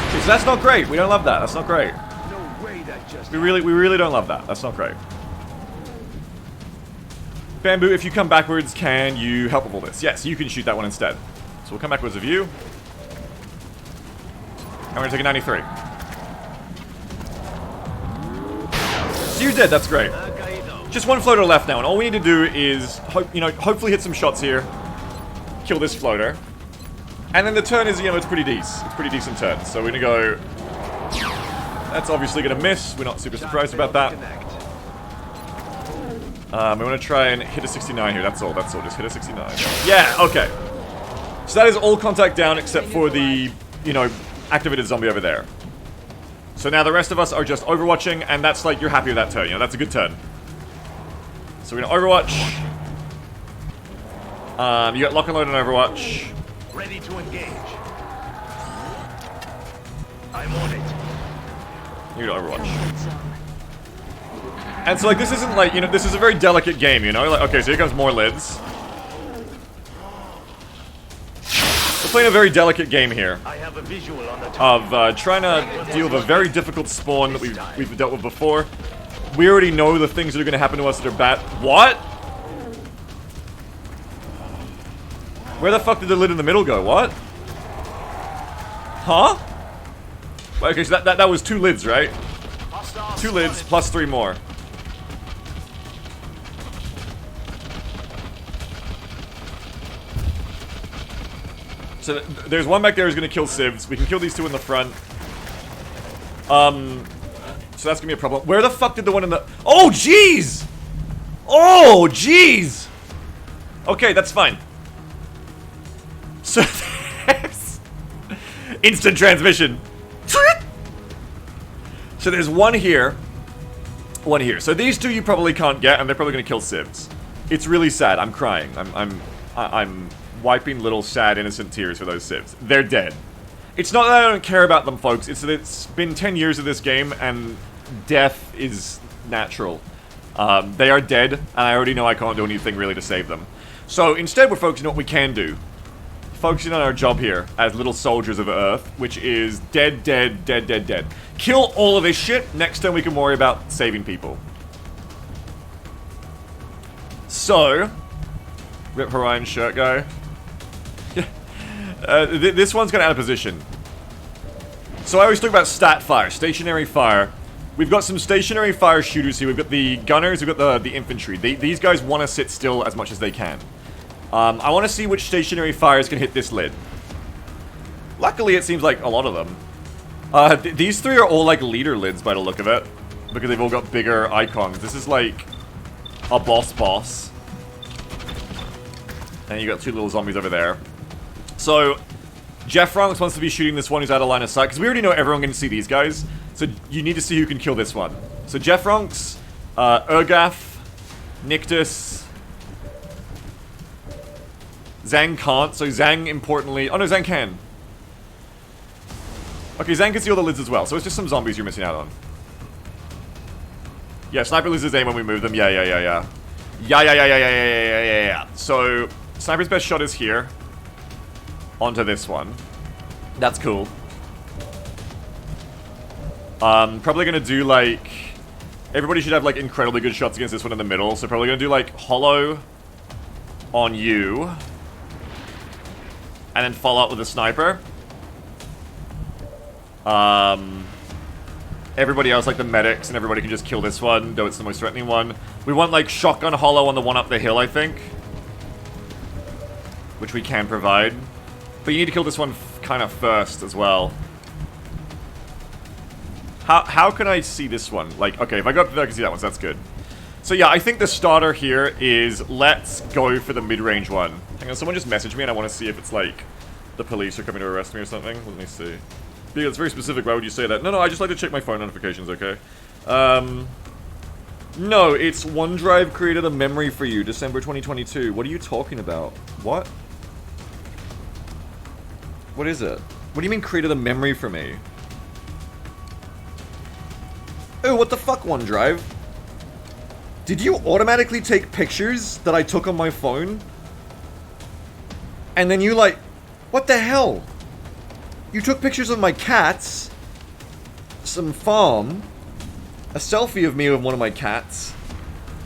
Okay, so that's not great. We don't love that. That's not great. No way that just... We really don't love that. That's not great. Bamboo, if you come backwards, can you help with all this? Yes, you can shoot that one instead. So we'll come backwards of you. And we're gonna take a 93. So you're dead, that's great. Just one floater left now, and all we need to do is, hopefully hit some shots here. Kill this floater. And then the turn is, it's pretty decent. It's a pretty decent turn. So we're gonna go... That's obviously gonna miss. We're not super surprised about that. We want to try and hit a 69 here. That's all. Just hit a 69. Yeah, okay. So that is all contact down except for the, you know, activated zombie over there. So now the rest of us are just overwatching, and that's like, you're happy with that turn, you know, that's a good turn. So we're gonna overwatch. You got lock and load on overwatch. Ready to engage. I'm on it. You got overwatch. And so like, this isn't like, you know, this is a very delicate game, you know? Like, okay, so here comes more lids. We're playing a very delicate game here. I have a visual on the top. Of trying to deal with a very difficult spawn that we've dealt with before. We already know the things that are going to happen to us that are bad. What? Where the fuck did the lid in the middle go? What? Huh? Okay, so that was 2 lids, right? 2 lids plus 3 more. So there's one back there who's gonna kill civs. We can kill these 2 in the front. So that's gonna be a problem. Where the fuck did the one in the... Oh, jeez! Oh, jeez! Okay, that's fine. So there's... Instant transmission. So there's one here. One here. So these 2 you probably can't get, and they're probably gonna kill civs. It's really sad. I'm crying. I'm wiping little sad innocent tears for those civs. They're dead. It's not that I don't care about them, folks. It's that it's been 10 years of this game, and death is natural. They are dead, and I already know I can't do anything really to save them. So instead, we're focusing on what we can do. Focusing on our job here as little soldiers of Earth, which is dead, dead, dead, dead, dead. Kill all of this shit. Next turn, we can worry about saving people. So, rip Hawaiian shirt guy. This one's gonna out of position. So I always talk about stat fire, stationary fire. We've got some stationary fire shooters here. We've got the gunners, we've got the infantry. These guys want to sit still as much as they can. I want to see which stationary fires can hit this lid. Luckily, it seems like a lot of them. These 3 are all like leader lids by the look of it, because they've all got bigger icons. This is like a boss. And you got 2 little zombies over there. So, Jeff Ronks wants to be shooting this one who's out of line of sight, because we already know everyone can see these guys. So you need to see who can kill this one. So Jeff Ronks, Urgaf, Nictus, Zhang can't, so Zhang importantly... Oh no, Zhang can. Okay, Zhang can see all the lids as well, so it's just some zombies you're missing out on. Yeah, Sniper loses aim when we move them, yeah. So, Sniper's best shot is here. Onto this one. That's cool. Probably gonna do like... Everybody should have like incredibly good shots against this one in the middle, so probably gonna do like hollow on you. And then follow up with a sniper. Everybody else, like the medics, and everybody can just kill this one, though it's the most threatening one. We want like shotgun hollow on the one up the hill, I think. Which we can provide. But you need to kill this one kind of first as well. How can I see this one? Like, okay, if I go up there, I can see that one, so that's good. So yeah, I think the starter here is let's go for the mid-range one. Hang on, someone just messaged me and I want to see if it's like the police are coming to arrest me or something. Let me see. Yeah, it's very specific, why would you say that? No, I just like to check my phone notifications, okay? No, it's OneDrive created a memory for you, December 2022. What are you talking about? What? What is it? What do you mean created a memory for me? Oh, what the fuck, OneDrive? Did you automatically take pictures that I took on my phone? And then you like... What the hell? You took pictures of my cats, some farm, a selfie of me with one of my cats,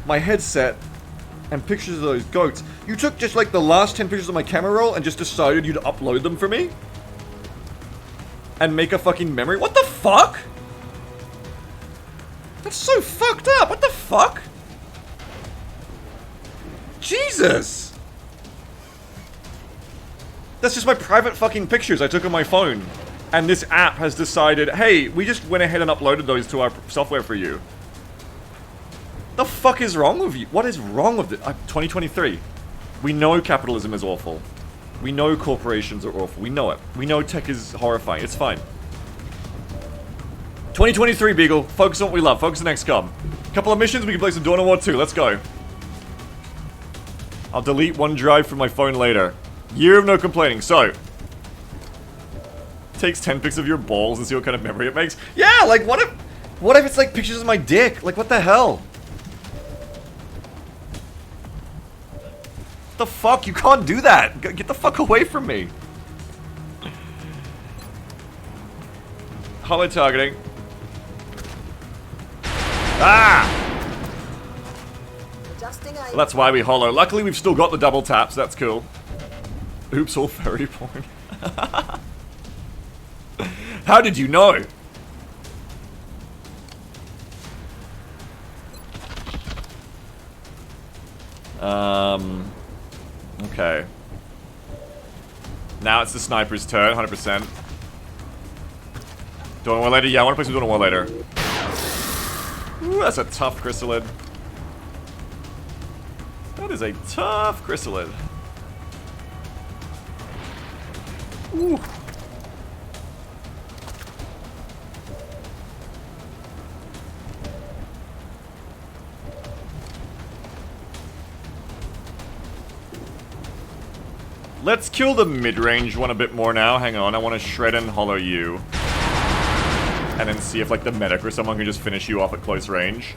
my headset, and pictures of those goats. You took just like the last 10 pictures of my camera roll and just decided you'd upload them for me? And make a fucking memory? What the fuck? That's so fucked up. What the fuck? Jesus. That's just my private fucking pictures I took on my phone. And this app has decided, hey, we just went ahead and uploaded those to our software for you. The fuck is wrong with you? What is wrong with it? 2023. We know capitalism is awful. We know corporations are awful. We know it. We know tech is horrifying. It's fine. 2023, Beagle. Focus on what we love. Focus on XCOM. Couple of missions, we can play some Dawn of War 2. Let's go. I'll delete OneDrive from my phone later. Year of no complaining. So, takes 10 pics of your balls and see what kind of memory it makes. Yeah, like what if it's like pictures of my dick? Like what the hell? What the fuck? You can't do that. Get the fuck away from me. Hollow targeting. Ah! Well, that's why we hollow. Luckily, we've still got the double taps. That's cool. Oops, all furry porn. How did you know? Okay. Now it's the sniper's turn, 100%. Dawn of War later? Yeah, I want to play some Dawn of War later. Ooh, that's a tough chrysalid. That is a tough chrysalid. Ooh. Let's kill the mid-range one a bit more now. Hang on, I want to shred and hollow you. And then see if, like, the medic or someone can just finish you off at close range.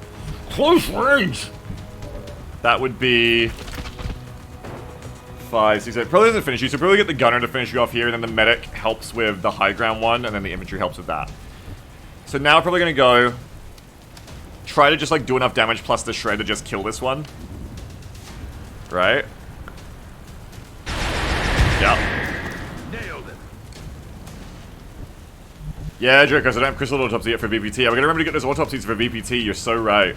Close range! That would be... 5, 6, 8. Probably doesn't finish you, so probably get the gunner to finish you off here, and then the medic helps with the high ground one, and then the infantry helps with that. So now we're probably gonna go... Try to just, like, do enough damage plus the shred to just kill this one. Right? Yeah. Nailed it. Yeah, Draco, so I don't have crystal autopsy yet for VPT. I'm gonna remember to get those autopsies for VPT. You're so right.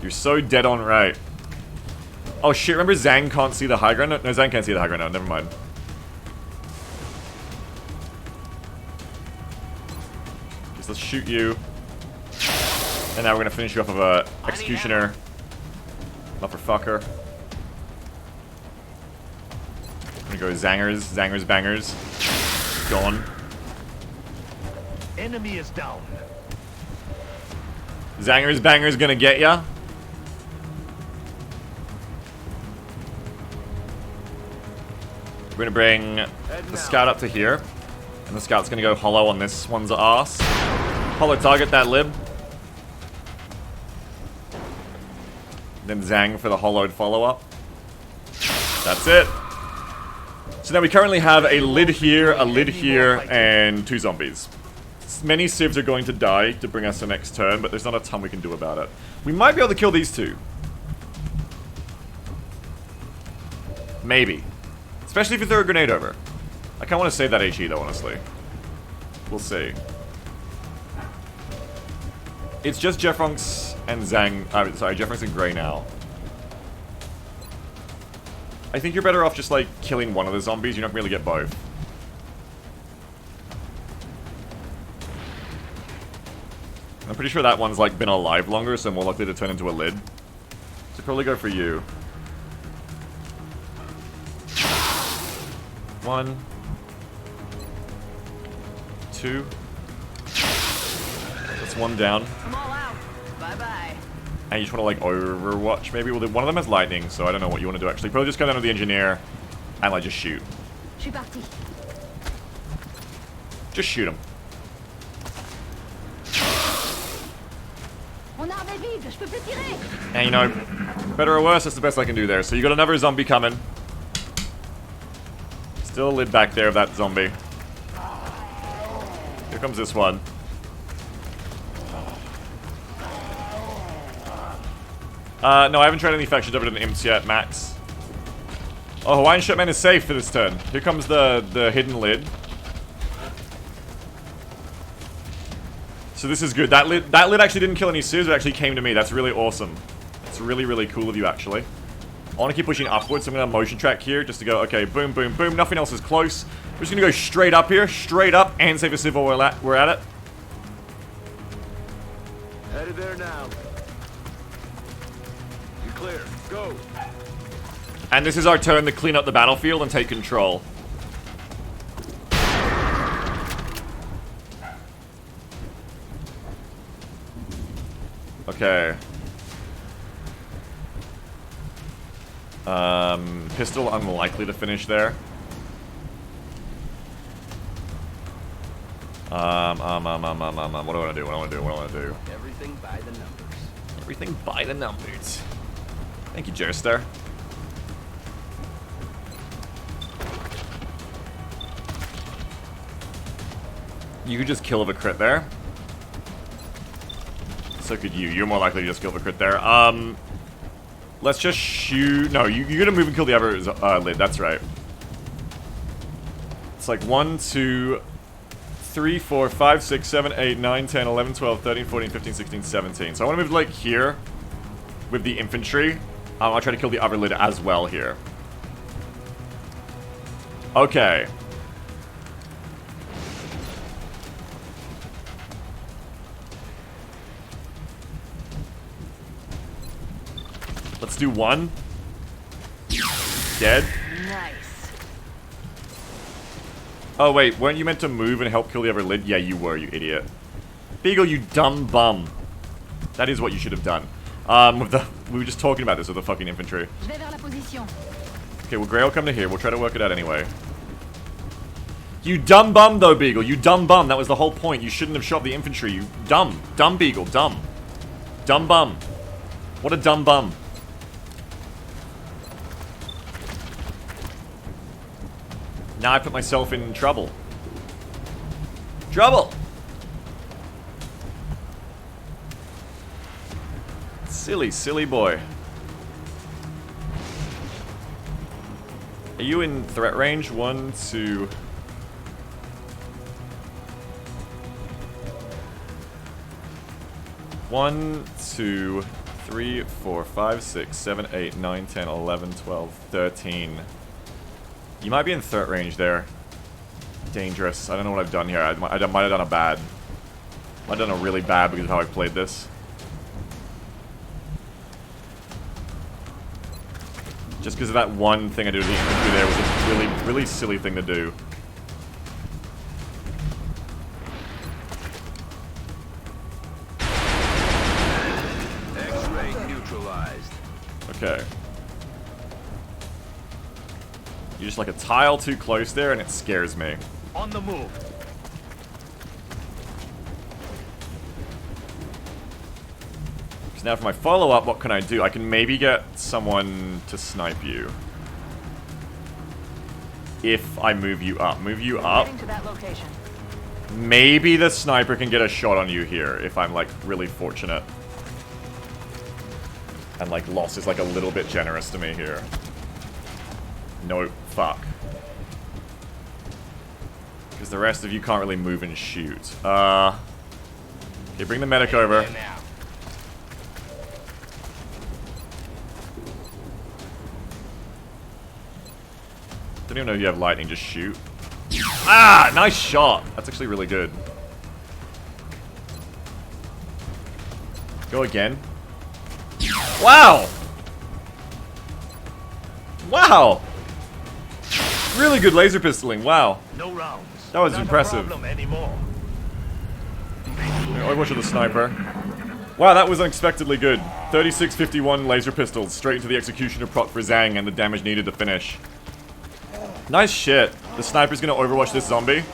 You're so dead on right. Oh shit, remember Zhang can't see the high ground? No, Zhang can't see the high ground. No, never mind. Just let's shoot you. And now we're gonna finish you off of a executioner. Motherfucker. I'm gonna go Zangers, bangers. Gone. Enemy is down. Zangers, bangers gonna get ya. We're gonna bring the scout up to here. And the scout's gonna go hollow on this one's ass. Hollow target that lib. Then Zang for the hollowed follow-up. That's it. So now we currently have a lid here, and 2 zombies. Many civs are going to die to bring us the next turn, but there's not a ton we can do about it. We might be able to kill these 2. Maybe. Especially if you throw a grenade over. I kinda wanna save that HE though, honestly. We'll see. It's just Jeffronks and Zhang. Sorry, Jeffronks and Grey now. I think you're better off just, like, killing one of the zombies. You're not gonna really get both. I'm pretty sure that one's, like, been alive longer, so more likely to turn into a lid. So probably go for you. 1. 2. That's 1 down. I'm all out. Bye-bye. And you just want to, like, overwatch, maybe? Well, one of them has lightning, so I don't know what you want to do, actually. Probably just go down to the engineer and, like, just shoot. Je suis parti. Just shoot him. Mon arme est vide. Je peux plus tirer. And, you know, better or worse, that's the best I can do there. So you got another zombie coming. Still a lid back there of that zombie. Here comes this one. No, I haven't tried any factions over to the imps yet, Max. Oh, Hawaiian Shipman is safe for this turn. Here comes the hidden lid. So this is good. That lid actually didn't kill any civs, it actually came to me. That's really awesome. It's really, really cool of you, actually. I want to keep pushing upwards, so I'm going to motion track here just to go, okay, boom, boom, boom. Nothing else is close. We're just going to go straight up here, straight up, and save a civ while we're at it. Headed there now. You're clear. Go. And this is our turn to clean up the battlefield and take control. Okay. Pistol unlikely to finish there. What do I want to do? What do I want to do? What do I want to do? Everything by the numbers. Everything by the numbers. Thank you, Joestar. You could just kill of a crit there. So could you. You're more likely to just kill of a crit there. Let's just shoot. No, you're gonna move and kill the other lid. That's right. It's like 1, 2, 3, 4, 5, 6, 7, 8, 9, 10, 11, 12, 13, 14, 15, 16, 17. So I want to move like here with the infantry. I'll try to kill the other lid as well here. Okay. Let's do one. Dead. Nice. Oh wait, weren't you meant to move and help kill the other lid? Yeah, you were, you idiot. Beagle, you dumb bum. That is what you should have done. We were just talking about this with the fucking infantry. Je vais vers la position. Okay, well, Grey will come to here. We'll try to work it out anyway. You dumb bum, though, Beagle. You dumb bum. That was the whole point. You shouldn't have shot the infantry. You dumb. Dumb Beagle. Dumb. Dumb bum. What a dumb bum. Now I put myself in trouble. Trouble! Silly, silly boy. Are you in threat range? 1, 2... One, 2, 3, 4, 5, 6, 7, 8, 9, 10, 11, 12, 13. You might be in threat range there. Dangerous. I don't know what I've done here. I might have done a bad. Might have done a really bad because of how I played this. Just because of that one thing I did with the infantry there was a really, really silly thing to do. X-ray neutralized. Okay. You're just like a tile too close there and it scares me. On the move. So now for my follow-up, what can I do? I can maybe get someone to snipe you. If I move you up. Move you up. Heading to that location. Maybe the sniper can get a shot on you here, if I'm, like, really fortunate. And, like, loss is, like, a little bit generous to me here. No, fuck. Because the rest of you can't really move and shoot. Okay, bring the medic over. Don't even know if you have lightning, just shoot. Ah! Nice shot! That's actually really good. Go again. Wow! Wow! Really good laser pistoling, wow. No rounds. That was Not impressive. A problem anymore. I watch the sniper. Wow, that was unexpectedly good. 3651 laser pistols, straight into the executioner proc for Zhang and the damage needed to finish. Nice shit. The sniper's gonna overwatch this zombie.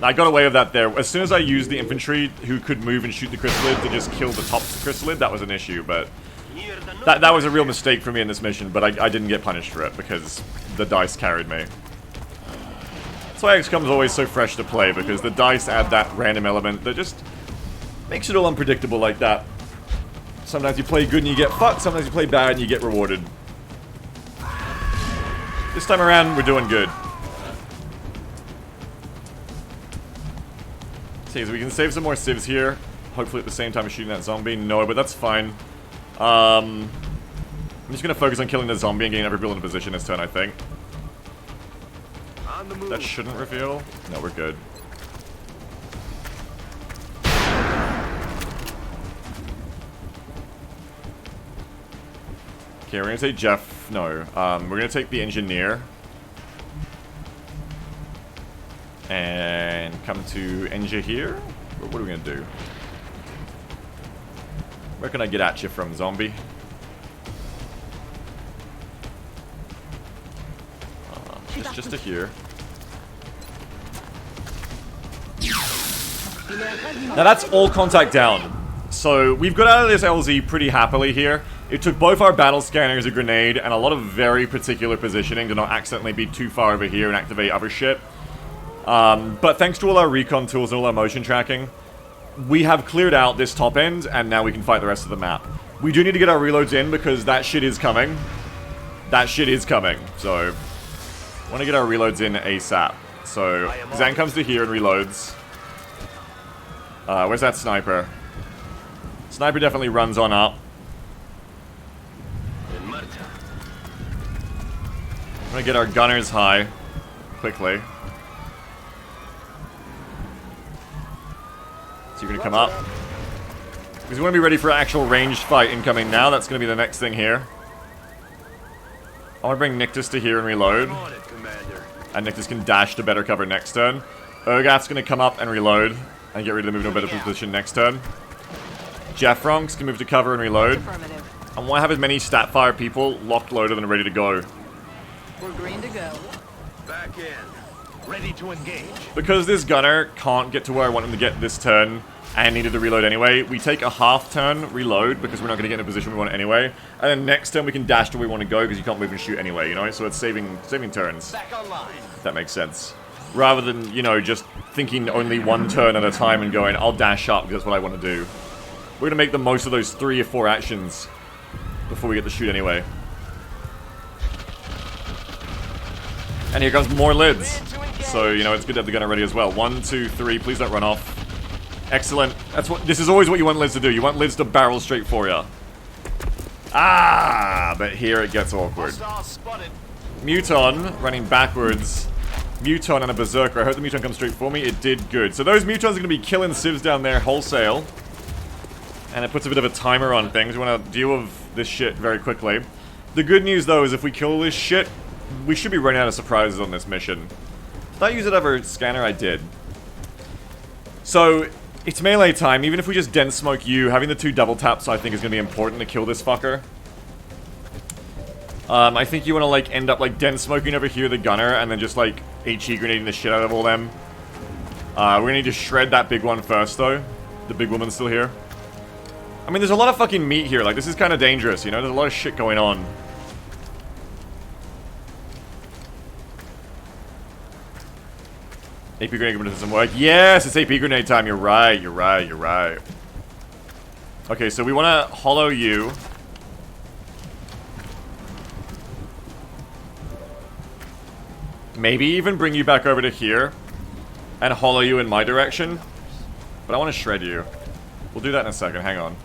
I got away with that there. As soon as I used the infantry who could move and shoot the chrysalid to just kill the top chrysalid, that was an issue, but... That was a real mistake for me in this mission, but I didn't get punished for it because the dice carried me. That's why XCOM is always so fresh to play, because the dice add that random element that just makes it all unpredictable like that. Sometimes you play good and you get fucked, sometimes you play bad and you get rewarded. This time around, we're doing good. See, so we can save some more civs here. Hopefully at the same time as shooting that zombie. No, but that's fine. I'm just gonna focus on killing the zombie and getting every build in position this turn, I think. On the move. That shouldn't reveal. No, we're good. Okay, we're gonna take Jeff. No, we're gonna take the engineer. And come to Engineer here. What are we gonna do? Where can I get at you from, zombie? Just to here. Now that's all contact down. So we've got out of this LZ pretty happily here. It took both our battle scanners, a grenade, and a lot of very particular positioning to not accidentally be too far over here and activate other shit. But thanks to all our recon tools and all our motion tracking, we have cleared out this top end, and now we can fight the rest of the map. We do need to get our reloads in because that shit is coming. That shit is coming, so... I want to get our reloads in ASAP. So, Zang comes to here and reloads. Where's that sniper? Sniper definitely runs on up. I'm gonna get our gunners high. Quickly. So you're gonna come up. Because we want to be ready for an actual ranged fight incoming now. That's gonna be the next thing here. I want to bring Nictus to here and reload. And Nictus can dash to better cover next turn. Urgath's gonna come up and reload. And get ready to move to a better position next turn. Jeffronks can move to cover and reload. I want to have as many stat fire people locked, loaded, and ready to go. We're green to go. Back in. Ready to engage. Because this gunner can't get to where I want him to get this turn and needed to reload anyway, we take a half turn reload because we're not going to get in a position we want anyway. And then next turn we can dash to where we want to go because you can't move and shoot anyway, you know? So it's saving turns. Back online. If that makes sense. Rather than, you know, just thinking only one turn at a time and going, I'll dash up because that's what I want to do. We're going to make the most of those 3 or 4 actions before we get to shoot anyway. And here comes more lids. So, you know, it's good to have the gunner ready as well. 1, 2, 3, please don't run off. Excellent. This is always what you want lids to do. You want lids to barrel straight for you. Ah, but here it gets awkward. Muton running backwards. Muton and a Berserker. I hope the Muton comes straight for me. It did good. So those Mutons are going to be killing civs down there wholesale. And it puts a bit of a timer on things. We want to deal with this shit very quickly. The good news, though, is if we kill this shit, we should be running out of surprises on this mission. Did I use it ever scanner? I did. So, it's melee time. Even if we just dense smoke you, having the 2 double taps I think is going to be important to kill this fucker. I think you want to, like, end up, like, dense smoking over here the gunner, and then just, like, HE grenading the shit out of all them. We're gonna need to shred that big one first, though. The big woman's still here. I mean, there's a lot of fucking meat here. Like, this is kind of dangerous, you know? There's a lot of shit going on. AP grenade doesn't work. Yes, it's AP grenade time. You're right, you're right, you're right. Okay, so we want to hollow you. Maybe even bring you back over to here and hollow you in my direction. But I want to shred you. We'll do that in a second. Hang on.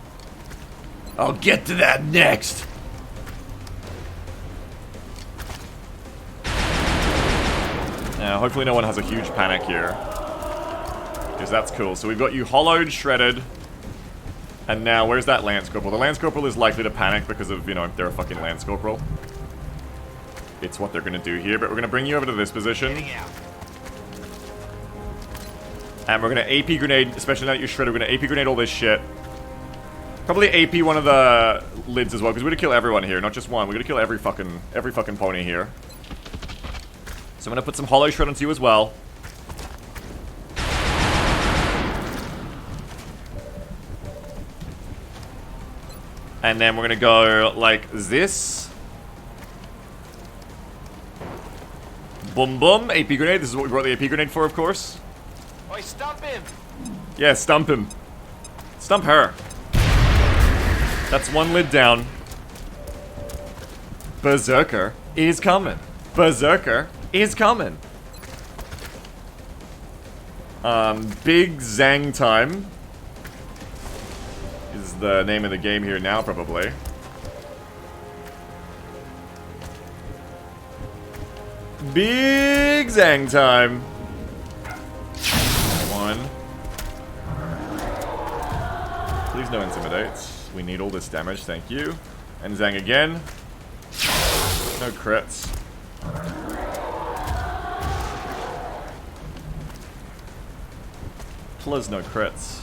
I'll get to that next. Now, hopefully no one has a huge panic here. Because that's cool. So we've got you hollowed, shredded. And now, where's that Lance Corporal? The Lance Corporal is likely to panic because of, you know, they're a fucking Lance Corporal. It's what they're going to do here, but we're going to bring you over to this position. And we're going to AP grenade, especially now that you're shredded, we're going to AP grenade all this shit. Probably AP one of the lids as well, because we're going to kill everyone here, not just one. We're going to kill every fucking pony here. So I'm going to put some hollow shred onto you as well. And then we're going to go like this. Boom boom, AP grenade. This is what we brought the AP grenade for, of course. Oi, stump him! Yeah, stump him. Stump her. That's one lid down. Berserker is coming. Berserker is coming. Big Zang time is the name of the game here now, probably. Big Zang time. One. Please no intimidates. We need all this damage, thank you. And Zang again. No crits. Plus no crits.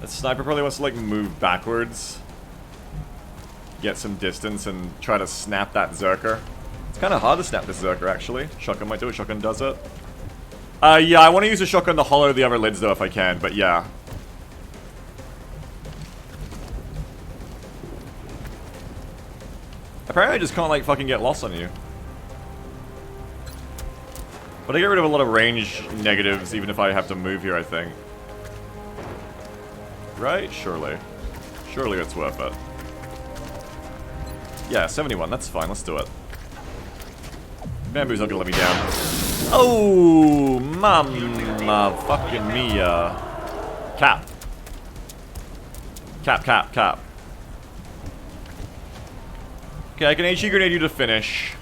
The sniper probably wants to, like, move backwards. Get some distance and try to snap that Zerker. It's kind of hard to snap this Zerker, actually. Shotgun might do it. Shotgun does it. Yeah, I want to use a shotgun to hollow the other lids, though, if I can. But, yeah. Apparently I just can't, like, fucking get lost on you. But I get rid of a lot of range negatives, even if I have to move here, I think. Right? Surely. Surely it's worth it. Yeah, 71, that's fine, let's do it. Bamboo's not gonna let me down. Oh, mamma fucking mia. Cap. Cap, cap, cap. Okay, I can HE grenade you to finish.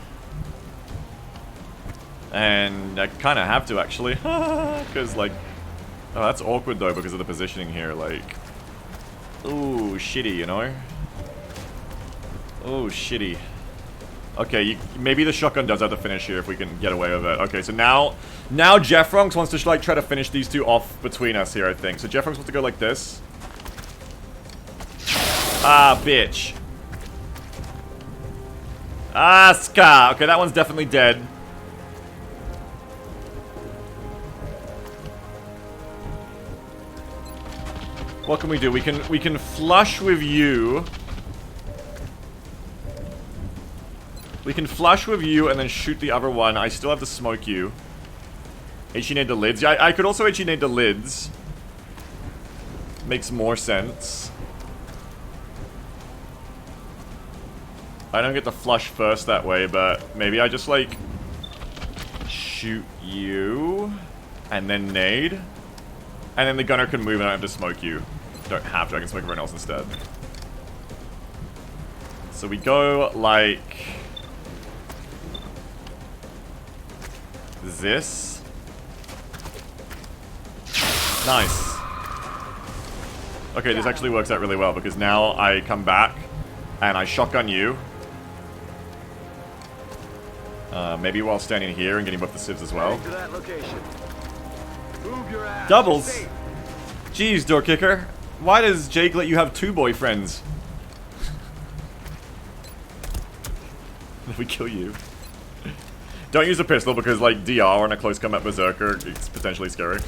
And I kind of have to, actually. Because, like... Oh, that's awkward, though, because of the positioning here, like... Ooh, shitty, you know? Oh, shitty. Okay, maybe the shotgun does have to finish here if we can get away with it. Okay, so now Jeffronx wants to, like, try to finish these two off between us here, I think. So Jeffronx wants to go like this. Ah, bitch. Ah, Ska. Okay, that one's definitely dead. What can we do? We can flush with you. We can flush with you and then shoot the other one. I still have to smoke you. HE nade the lids. Yeah, I could also HE nade the lids. Makes more sense. I don't get to flush first that way, but maybe I just, like, shoot you and then nade. And then the gunner can move and I don't have to smoke you. Don't have to, I can smoke everyone else instead. So we go like this. Nice. Okay, this actually works out really well because now I come back and I shotgun you. Maybe while standing here and getting both the civs as well. Doubles? Jeez, door kicker. Why does Jake let you have two boyfriends? If we kill you. Don't use a pistol because, like, DR on a close combat berserker, it's potentially scary.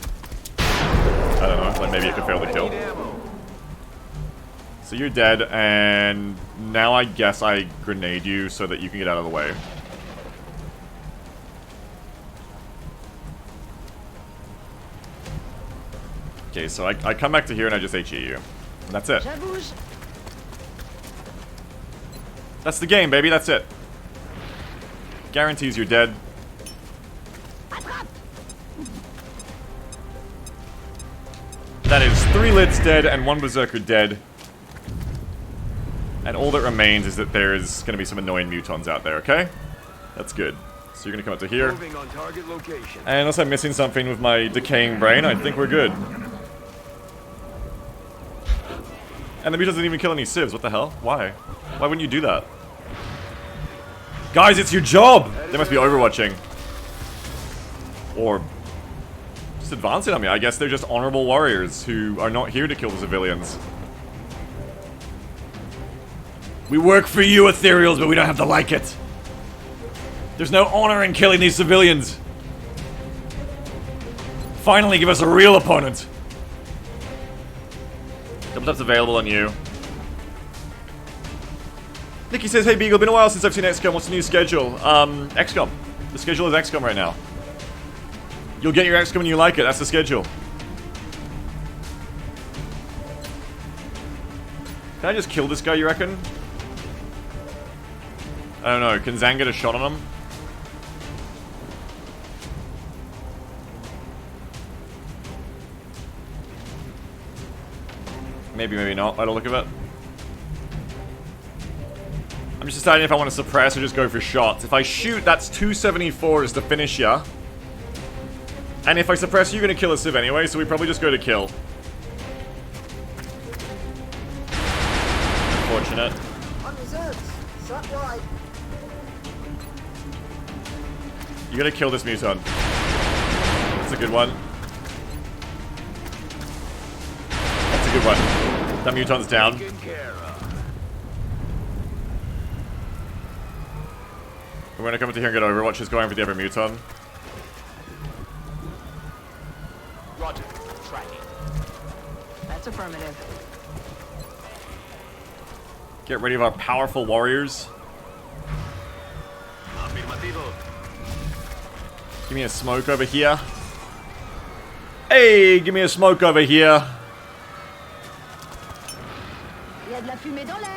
I don't know, like maybe it could fail the kill. So you're dead, and now I guess I grenade you so that you can get out of the way. Okay, so I come back to here and I just HE you. And that's it. That's the game, baby, that's it. Guarantees you're dead. That is 3 lids dead and 1 berserker dead. And all that remains is that there's going to be some annoying mutons out there, okay? That's good. So you're going to come up to here. And unless I'm missing something with my decaying brain, I think we're good. And the mutons didn't even kill any civs, what the hell? Why? Why wouldn't you do that? Guys, it's your job! They must be overwatching. Or just advancing on me. I guess they're just honorable warriors who are not here to kill the civilians. We work for you, Ethereals, but we don't have to like it. There's no honor in killing these civilians. Finally, give us a real opponent. Double tap's available on you. Nikki says, hey Beagle, been a while since I've seen XCOM. What's the new schedule? XCOM. The schedule is XCOM right now. You'll get your XCOM when you like it. That's the schedule. Can I just kill this guy, you reckon? I don't know. Can Zang get a shot on him? Maybe, maybe not, by the look of it. I'm just deciding if I want to suppress or just go for shots. If I shoot, that's 274s to finish ya. And if I suppress, you're gonna kill a civ anyway, so we probably just go to kill. Unfortunate. You gotta kill this muton. That's a good one. That's a good one. That muton's down. Taken care of. We're gonna come into here and get Overwatch. Just going for the other muton. Roger. Tracking. That's affirmative. Get ready of our powerful warriors. Afirmativo. Give me a smoke over here. Hey, give me a smoke over here. Il y a de la fumée dans l'air.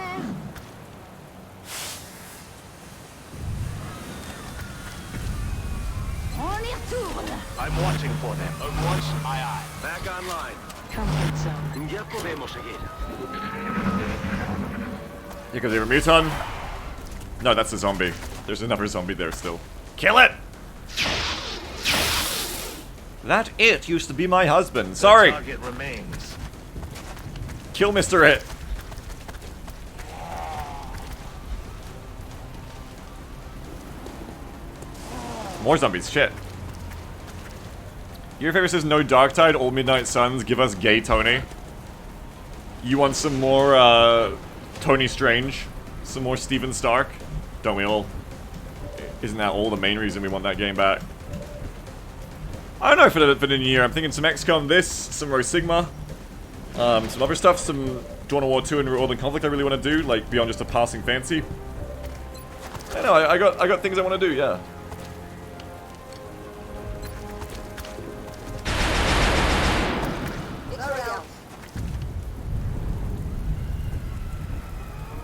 On y retourne. I'm watching for them. Overwatch, aye aye. Back online. Comfort zone. Ya podemos seguir. Here comes the other muton. No, that's a zombie. There's another zombie there still. Kill it! That it used to be my husband. Sorry. Target remains. Kill Mr. It. More zombies, shit. Your favorite says no Darktide, all Midnight Suns, give us gay Tony. You want some more, Tony Strange? Some more Steven Stark? Don't we all? Isn't that all the main reason we want that game back? I don't know for the new year. I'm thinking some XCOM this, some Rho Sigma, some other stuff, some Dawn of War 2 and World in Conflict I really want to do, like beyond just a passing fancy. I know, I got things I want to do, yeah.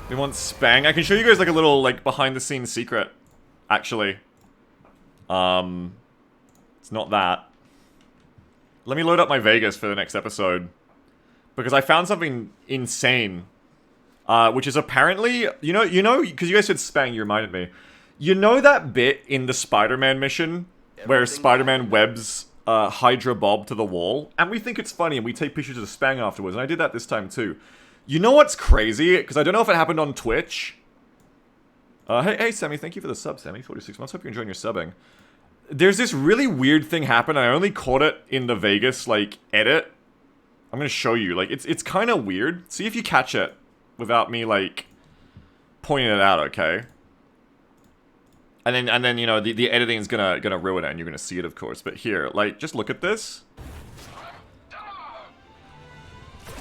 We want Spang. I can show you guys like a little like behind the scenes secret, actually. It's not that. Let me load up my Vegas for the next episode. Because I found something insane. Which is apparently, you know, because you guys said Spang, you reminded me. You know that bit in the Spider-Man mission where Spider-Man webs Hydra Bob to the wall? And we think it's funny and we take pictures of Spang afterwards. And I did that this time too. You know what's crazy? Because I don't know if it happened on Twitch. Hey, Sammy, thank you for the sub, Sammy. 46 months. Hope you're enjoying your subbing. There's this really weird thing happen. I only caught it in the Vegas, like, edit. I'm gonna show you. Like, it's kind of weird. See if you catch it without me, like, pointing it out, okay? And then you know, the editing is gonna ruin it, and you're gonna see it, of course. But here, like, just look at this.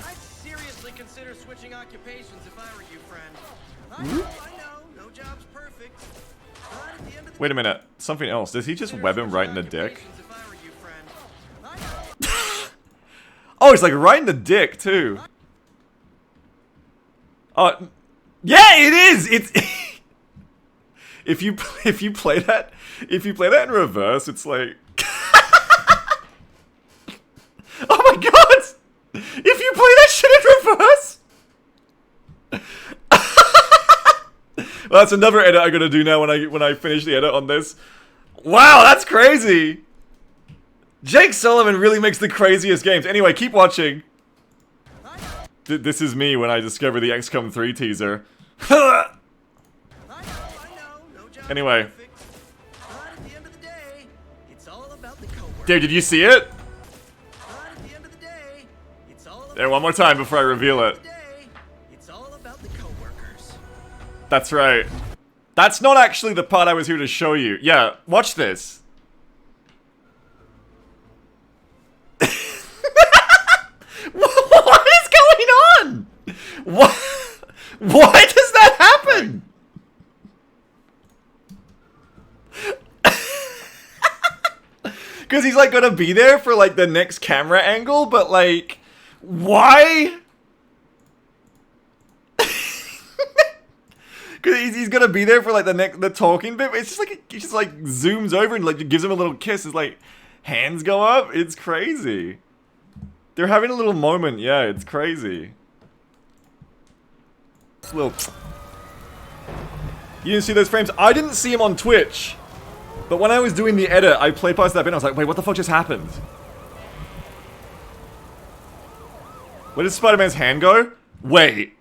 I'd seriously consider switching occupations if I were you, friend. I know, no job's perfect. But at the end of the Wait a minute, something else. Does he just web him right in the dick? occupations if I were you, friend. I know. Oh, it's like right in the dick too. Yeah, it is. It's if you play that in reverse, it's like oh my god! If you play that shit in reverse. Well, that's another edit I'm gonna do now when I finish the edit on this. Wow, that's crazy. Jake Sullivan really makes the craziest games. Anyway, keep watching. This is me when I discover the XCOM 3 teaser. Anyway. But at the end of the day, it's all about the coworkers. Dude, did you see it? But at the end of the day, it's all about There, one more time before I reveal it. the day, it's all about the coworkers. That's right. That's not actually the part I was here to show you. Yeah, watch this. What is going on? What? Why does that happen? Because he's like gonna be there for like the next camera angle, but like, why? Because he's gonna be there for like the talking bit. But it's just like he just like zooms over and like gives him a little kiss. It's like hands go up. It's crazy. They're having a little moment. Yeah, it's crazy. Little. You didn't see those frames? I didn't see him on Twitch. But when I was doing the edit, I played past that bit and I was like, wait, what the fuck just happened? Where did Spider-Man's hand go? Wait.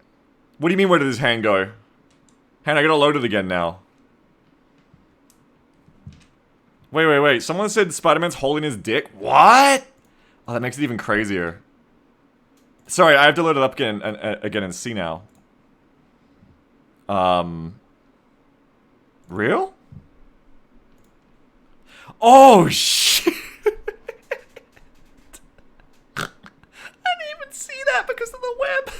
What do you mean, where did his hand go? Hang on, I gotta load it again now. Wait. Someone said Spider-Man's holding his dick? What? Oh, that makes it even crazier. Sorry, I have to load it up again and see now. Real? Oh, shit! I didn't even see that because of the web.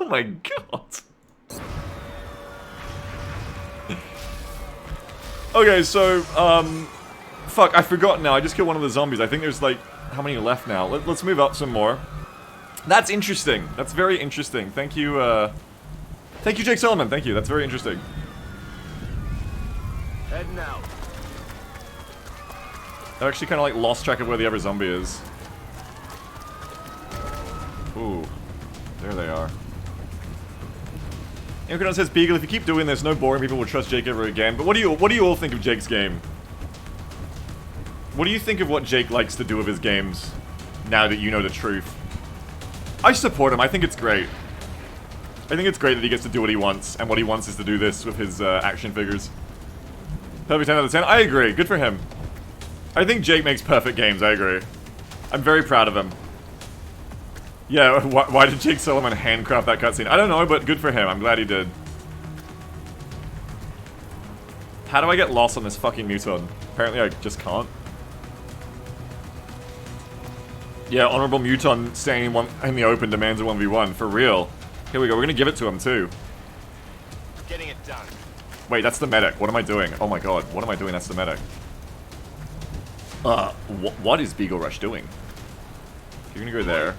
Oh my god. Okay, so, fuck, I forgot now. I just killed one of the zombies. I think there's, like, how many left now? Let's move up some more. That's interesting. That's very interesting. Thank you, Jake Solomon. Thank you. That's very interesting. Heading out. I actually kind of, like, lost track of where the other zombie is. Ooh. There they are. Incredon says, Beagle, if you keep doing this, no boring people will trust Jake ever again. But what do you all think of Jake's game? What do you think of what Jake likes to do with his games, now that you know the truth? I support him. I think it's great. I think it's great that he gets to do what he wants, and what he wants is to do this with his action figures. Perfect 10 out of 10. I agree. Good for him. I think Jake makes perfect games. I agree. I'm very proud of him. Yeah, why did Jake Solomon handcraft that cutscene? I don't know, but good for him. I'm glad he did. How do I get lost on this fucking Muton? Apparently I just can't. Yeah, Honorable Muton staying in the open demands a 1v1. For real. Here we go. We're gonna give it to him, too. Getting it done. Wait, that's the medic. What am I doing? Oh my god. What am I doing? That's the medic. What is Beagle Rush doing? You're gonna go there.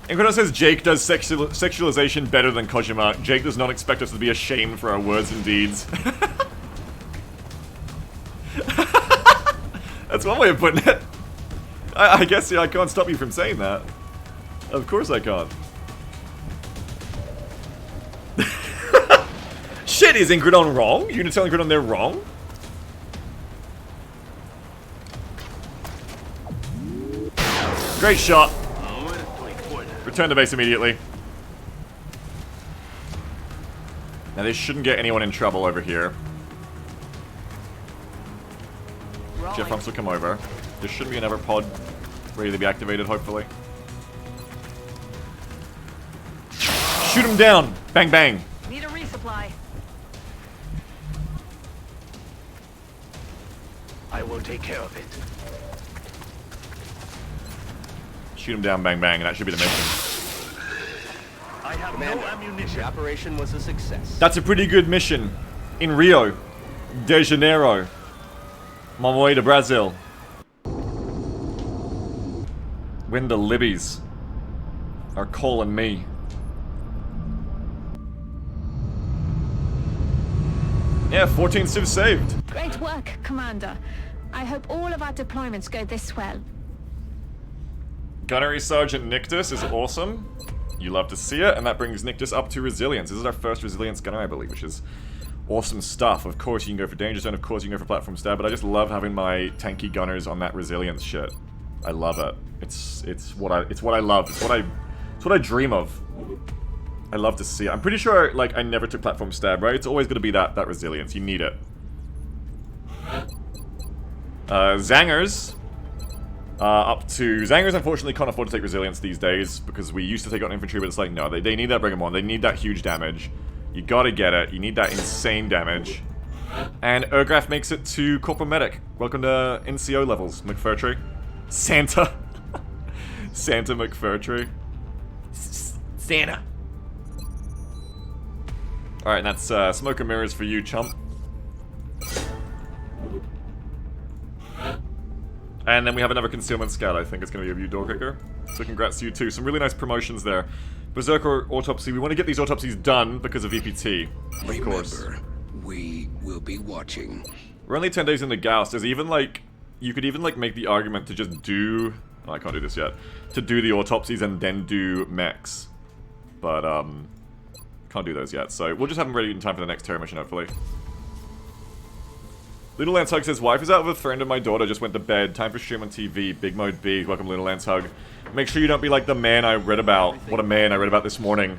Incredon says Jake does sexualization better than Kojima. Jake does not expect us to be ashamed for our words and deeds. That's one way of putting it. I guess yeah, I can't stop you from saying that. Of course I can't. Shit, is Incredon wrong? You're gonna tell Incredon they're wrong? Great shot. Return to base immediately. Now this shouldn't get anyone in trouble over here. Jeff wants to come over. There should be another pod ready to be activated, hopefully. Shoot him down! Bang bang! Need a resupply. I will take care of it. Shoot him down, bang bang, and that should be the mission. I have Commander, no ammunition. the operation was a success. That's a pretty good mission. In Rio de Janeiro. I'm on my way to Brazil. When the Libbies are calling me. Yeah, 14 civs saved. Great work, Commander. I hope all of our deployments go this well. Gunnery Sergeant Nictus is awesome. You love to see it, and that brings Nictus up to Resilience. This is our first Resilience gunner, I believe, which is awesome stuff. Of course you can go for Danger Zone, of course you can go for Platform Stab, but I just love having my tanky gunners on that Resilience shit. I love it. It's what I love. It's what I dream of. I love to see it. I'm pretty sure, like, I never took Platform Stab, right? It's always gonna be that Resilience. You need it. Zangers. Zangers unfortunately can't afford to take Resilience these days, because we used to take out infantry, but it's like, no, they need that Bring 'em on. They need that huge damage. You gotta get it. You need that insane damage. And Urgraf makes it to Corporal Medic. Welcome to NCO levels, McFurtree. Santa. Santa McFurtree. Santa. Alright, and that's Smoke and Mirrors for you, chump. And then we have another Concealment Scout, I think it's going to be a Door Kicker. So congrats to you too. Some really nice promotions there. Berserker Autopsy, we want to get these autopsies done because of VPT, of course. Remember, we will be watching. We're only 10 days into Gauss. There's even like, you could even like make the argument to just do, oh, I can't do this yet, to do the autopsies and then do mechs. But, can't do those yet. So we'll just have them ready in time for the next Terror mission, hopefully. Little Lance Hug says, wife is out with a friend and my daughter just went to bed. Time for stream on TV. Big Mode B. Welcome, Little Lance Hug. Make sure you don't be like the man I read about. What a man I read about this morning.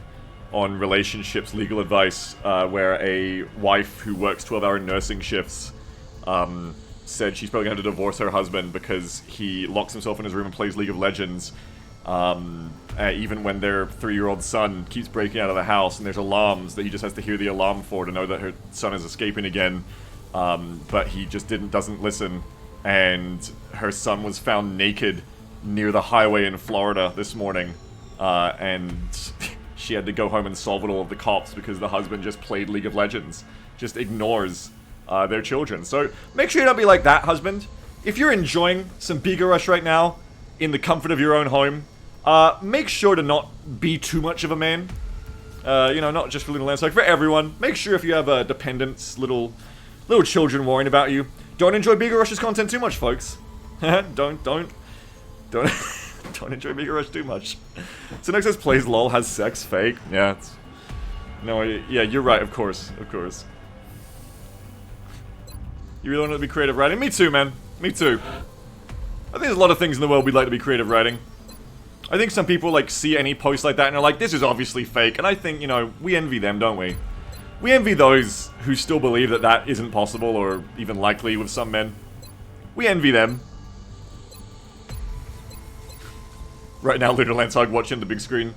on relationships legal advice, where a wife who works 12-hour nursing shifts said she's probably going to divorce her husband because he locks himself in his room and plays League of Legends, even when their 3-year-old son keeps breaking out of the house, and there's alarms that he just has to hear the alarm for to know that her son is escaping again, but he just doesn't listen, and her son was found naked near the highway in Florida this morning, and she had to go home and solve it all with the cops because the husband just played League of Legends, just ignores their children. So make sure you don't be like that, husband. If you're enjoying some Biga Rush right now in the comfort of your own home, make sure to not be too much of a man. You know, not just for Lunar Landside, for everyone. Make sure if you have dependents, little children worrying about you, don't enjoy Biga Rush's content too much, folks. don't don't enjoy Biga Rush too much. So next says plays LOL, has sex, fake. Yeah, it's... No, yeah, you're right, of course. You really want to be creative writing? Me too, man. Me too. I think there's a lot of things in the world we'd like to be creative writing. I think some people, like, see any post like that and are like, this is obviously fake. And I think, you know, we envy them, don't we? We envy those who still believe that that isn't possible or even likely with some men. We envy them. Right now, Lunar Landshog watching the big screen.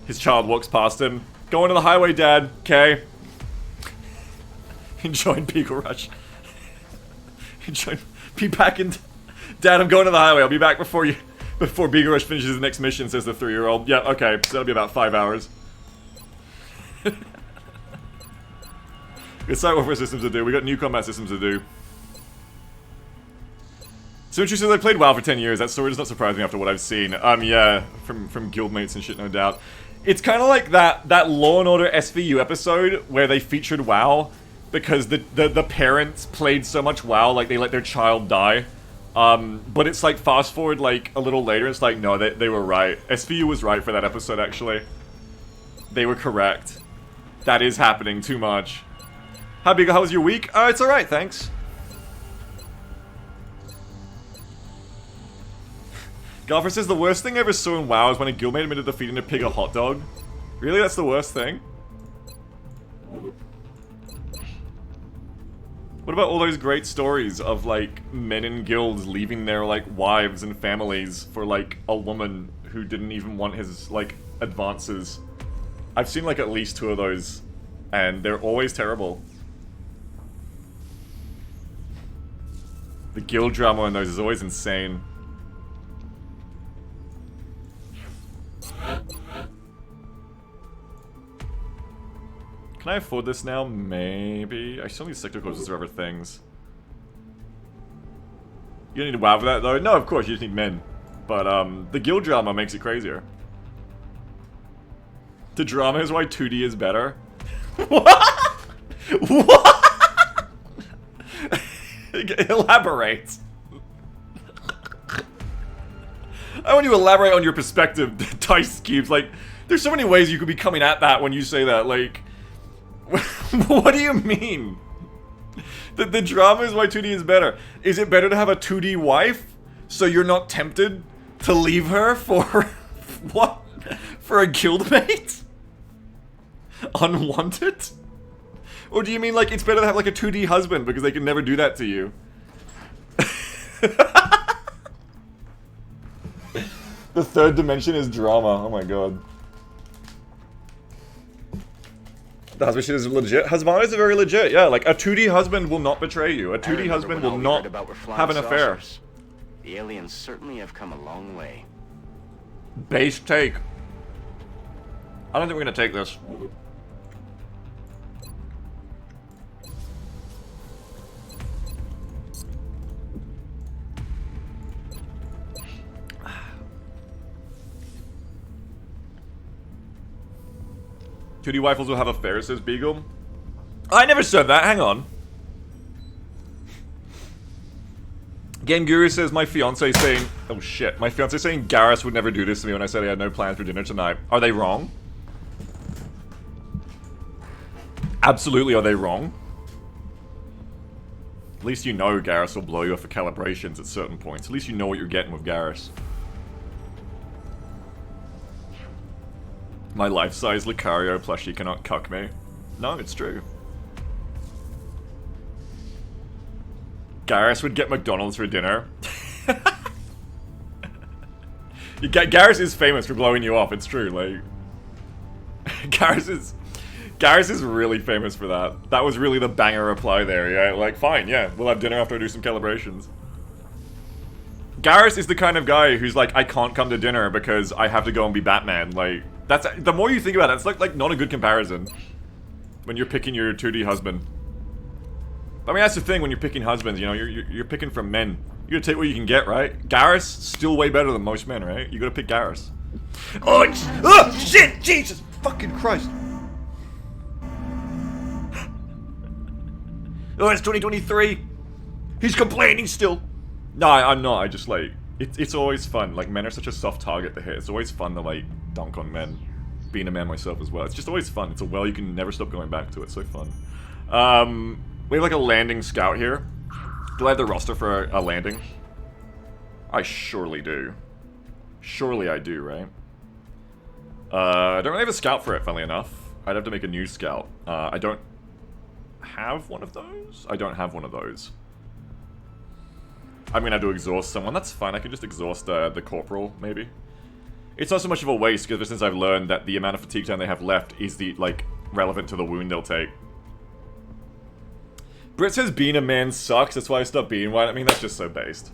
His child walks past him. Going to the highway, Dad. Okay. Enjoying Biga Rush. Be back in... Dad, I'm going to the highway. I'll be back before Biga Rush finishes his next mission, says the 3-year-old. Yeah, okay. So that'll be about 5 hours. Good Site Warfare systems to do. We got new combat systems to do. So interesting, I played WoW for 10 years. That story does not surprise me after what I've seen. Yeah, from guildmates and shit, no doubt. It's kind of like that Law & Order SVU episode where they featured WoW because the parents played so much WoW, like they let their child die. But it's like fast forward like a little later, it's like, no, they were right. SVU was right for that episode, actually. They were correct. That is happening too much. How was your week? It's alright, thanks. Golfer says the worst thing I ever saw in WoW is when a guildmate admitted to feeding a pig a hot dog. Really? That's the worst thing? What about all those great stories of, like, men in guilds leaving their, like, wives and families for, like, a woman who didn't even want his, like, advances? I've seen, like, at least 2 of those, and they're always terrible. The guild drama in those is always insane. Can I afford this now? Maybe. I still need sector courses or other things. You don't need to WoW for that, though? No, of course, you just need men. But, the guild drama makes it crazier. The drama is why 2D is better? What? What? Elaborate. I want you to elaborate on your perspective, Dice Cubes. Like, there's so many ways you could be coming at that when you say that. Like, what do you mean? The drama is why 2D is better. Is it better to have a 2D wife so you're not tempted to leave her for... what? For a guildmate? Unwanted? Or do you mean, like, it's better to have, like, a 2D husband because they can never do that to you? The third dimension is drama. Oh my god. The husband shit is legit. Husbands are very legit, yeah. Like, a 2D husband will not betray you. A 2D husband will not have an affair. The aliens certainly have come a long way. Base take. I don't think we're gonna take this. Tootie Rifles will have affairs, says Beagle. I never said that, hang on. Game Guru says my fiance saying... Oh shit, my fiance saying Garrus would never do this to me when I said I had no plans for dinner tonight. Are they wrong? Absolutely, are they wrong? At least you know Garrus will blow you off for calibrations at certain points. At least you know what you're getting with Garrus. My life-size Lucario plushie cannot cuck me. No, it's true. Garrus would get McDonald's for dinner. Garrus is famous for blowing you off, it's true, like... Garrus is really famous for that. That was really the banger reply there, yeah, like, fine, yeah, we'll have dinner after I do some calibrations. Garrus is the kind of guy who's like, I can't come to dinner because I have to go and be Batman, like, that's, the more you think about it, it's like not a good comparison. When you're picking your 2D husband. I mean, that's the thing when you're picking husbands, you know, you're picking from men. You gotta take what you can get, right? Garrus, still way better than most men, right? You gotta pick Garrus. Oh, shit! Jesus fucking Christ! Oh, it's 2023! He's complaining still! No, I'm not, I just like... It's always fun, like, men are such a soft target to hit. It's always fun to, like, dunk on men. Being a man myself as well. It's just always fun. It's a well you can never stop going back to. It's so fun. We have like a landing scout here. Do I have the roster for a landing? I surely do. Surely I do, right? I don't really have a scout for it, funnily enough. I'd have to make a new scout. I don't have one of those? I don't have one of those. I'm gonna have to exhaust someone. That's fine. I can just exhaust the corporal, maybe. It's not so much of a waste, because since I've learned that the amount of fatigue time they have left is the, like, relevant to the wound they'll take. Britt says being a man sucks, that's why I stopped being one. I mean, that's just so based.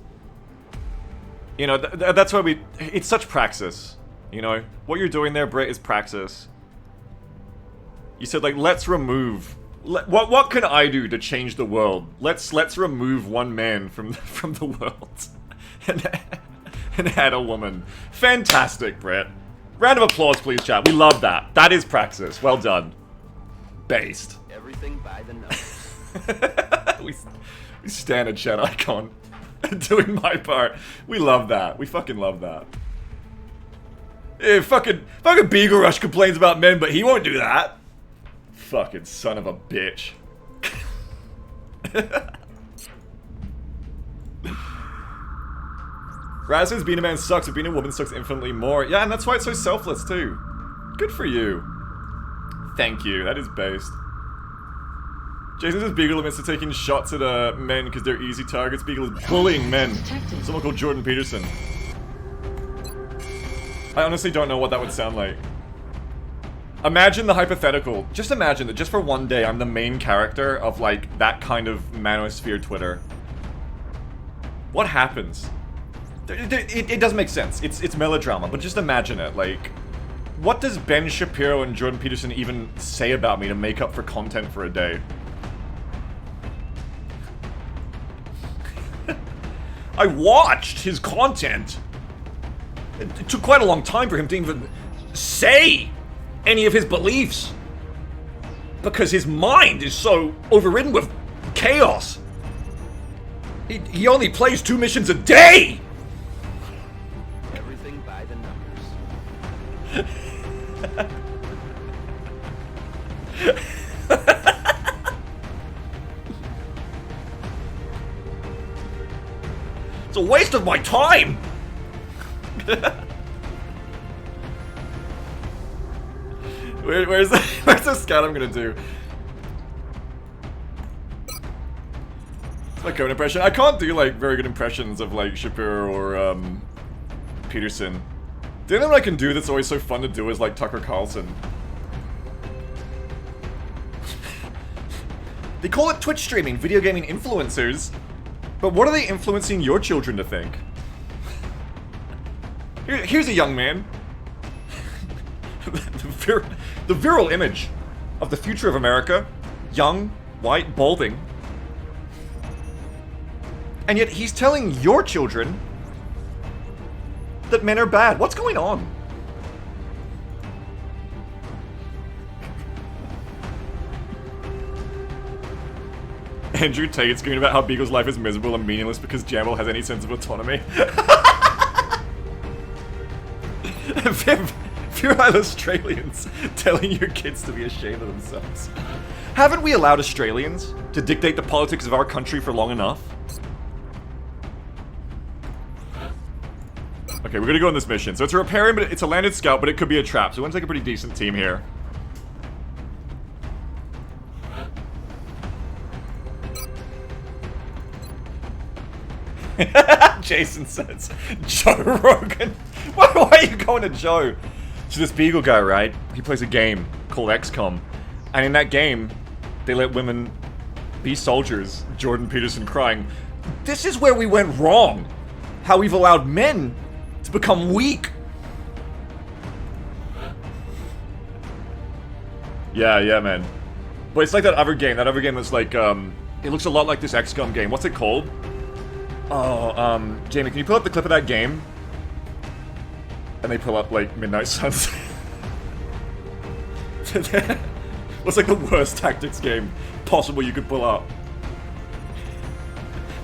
You know, that's why we... It's such praxis, you know? What you're doing there, Britt, is praxis. You said, like, let's remove... What can I do to change the world? Let's remove one man from the world. And add a woman. Fantastic, Brett. Round of applause, please, chat. We love that. That is praxis. Well done. Based. Everything by the numbers. we stand a chat icon. Doing my part. We love that. We fucking love that. Yeah, fucking Beagle Rush complains about men, but he won't do that. Fucking son of a bitch. Raz says being a man sucks, but being a woman sucks infinitely more. Yeah, and that's why it's so selfless, too. Good for you. Thank you, that is based. Jason says Beagle admits to taking shots at men because they're easy targets. Beagle is bullying men. Someone called Jordan Peterson. I honestly don't know what that would sound like. Imagine the hypothetical. Just imagine that just for one day I'm the main character of, like, that kind of manosphere Twitter. What happens? It doesn't make sense. It's melodrama, but just imagine it. Like, what does Ben Shapiro and Jordan Peterson even say about me to make up for content for a day? I watched his content. It took quite a long time for him to even say any of his beliefs. Because his mind is so overridden with chaos. He only plays 2 missions a day! Everything by the numbers. It's a waste of my time! Where's the scout I'm gonna do? It's my code impression. I can't do, like, very good impressions of, like, Shapiro or, Peterson. The only one I can do that's always so fun to do is, like, Tucker Carlson. They call it Twitch streaming, video gaming influencers. But what are they influencing your children to think? Here's a young man. The viral image of the future of America. Young, white, balding. And yet he's telling your children that men are bad. What's going on? Andrew Tate screaming about how Beagle's life is miserable and meaningless because Jamble has any sense of autonomy. Virile Australians telling your kids to be ashamed of themselves. Haven't we allowed Australians to dictate the politics of our country for long enough? Okay, Okay, we're gonna go on this mission. So it's a repairing, but it's a landed scout, but it could be a trap. So we're gonna take a pretty decent team here. Jason says, Joe Rogan. Why are you going to Joe? So this Beagle guy, right? He plays a game called XCOM. And in that game, they let women be soldiers. Jordan Peterson crying. This is where we went wrong. How we've allowed men to become weak. Yeah, man. But it's like that other game. That other game was like, it looks a lot like this XCOM game. What's it called? Oh, Jamie, can you pull up the clip of that game? And they pull up, like, Midnight Suns. What's like the worst tactics game possible you could pull up?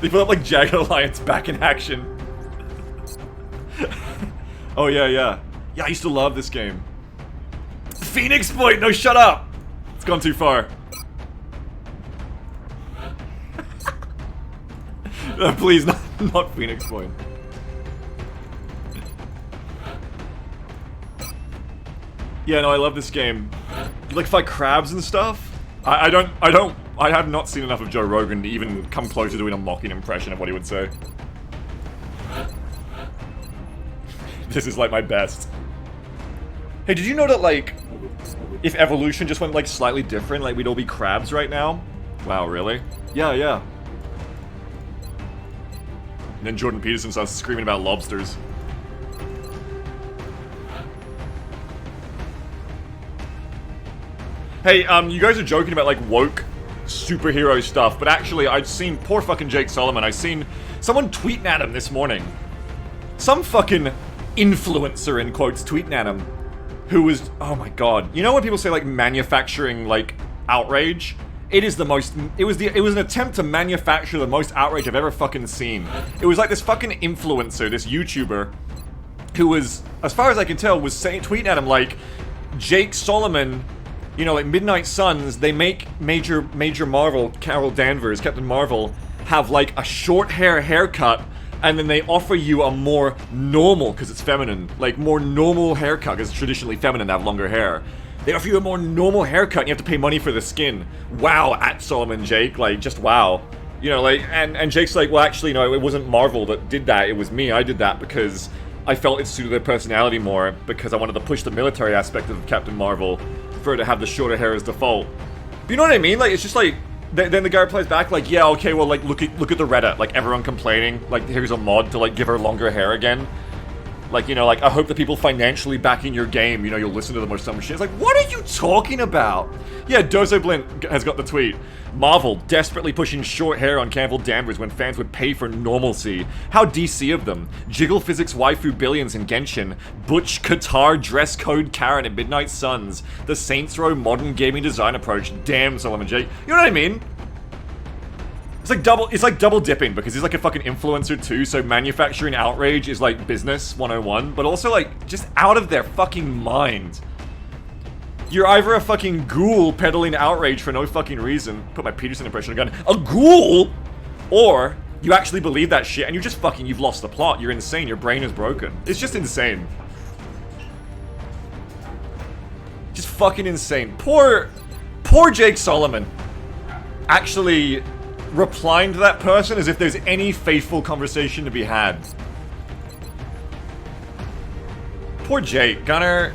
They pull up, like, Jagged Alliance back in action. Oh, yeah. Yeah, I used to love this game. Phoenix Point! No, shut up! It's gone too far. Please, not Phoenix Point. Yeah, no, I love this game. You like fight crabs and stuff? I have not seen enough of Joe Rogan to even come close to doing a mocking impression of what he would say. This is like my best. Hey, did you know that, like, if evolution just went, like, slightly different, like, we'd all be crabs right now? Wow, really? Yeah. And then Jordan Peterson starts screaming about lobsters. Hey, you guys are joking about, like, woke superhero stuff, but actually, I'd seen poor fucking Jake Solomon. I seen someone tweeting at him this morning. Some fucking influencer, in quotes, tweeting at him, who was, oh my god. You know when people say, like, manufacturing, like, outrage? It is the most, it was an attempt to manufacture the most outrage I've ever fucking seen. It was like this fucking influencer, this YouTuber, who was, as far as I can tell, was saying, tweeting at him like, Jake Solomon, you know, like Midnight Suns, they make Major Marvel, Carol Danvers, Captain Marvel, have like a short haircut, and then they offer you a more normal, because it's feminine, like more normal haircut, because it's traditionally feminine to have longer hair. They offer you a more normal haircut and you have to pay money for the skin. Wow, at Solomon Jake, like, just wow. You know, like, and Jake's like, well, actually, no, it wasn't Marvel that did that, it was me. I did that because I felt it suited their personality more, because I wanted to push the military aspect of Captain Marvel for her to have the shorter hair as default. But you know what I mean? Like, it's just like, then the guy replies back, like, yeah, okay, well, like, look at the Reddit, like, everyone complaining, like, here's a mod to, like, give her longer hair again. Like, you know, like, I hope that people financially backing your game, you know, you'll listen to them or some shit. It's like, what are you talking about? Yeah, Dozo Blint has got the tweet. Marvel desperately pushing short hair on Carol Danvers when fans would pay for normalcy. How DC of them. Jiggle physics waifu billions in Genshin. Butch Qatar dress code Karen in Midnight Suns. The Saints Row modern gaming design approach. Damn, Solomon Jake. You know what I mean? It's like double dipping, because he's like a fucking influencer too, so manufacturing outrage is like business 101, but also like just out of their fucking mind. You're either a fucking ghoul peddling outrage for no fucking reason, put my Peterson impression again, a ghoul, or you actually believe that shit and you've lost the plot, you're insane, your brain is broken. It's just insane. Just fucking insane. Poor Jake Solomon. Actually replying to that person as if there's any faithful conversation to be had. Poor Jake. Gunner,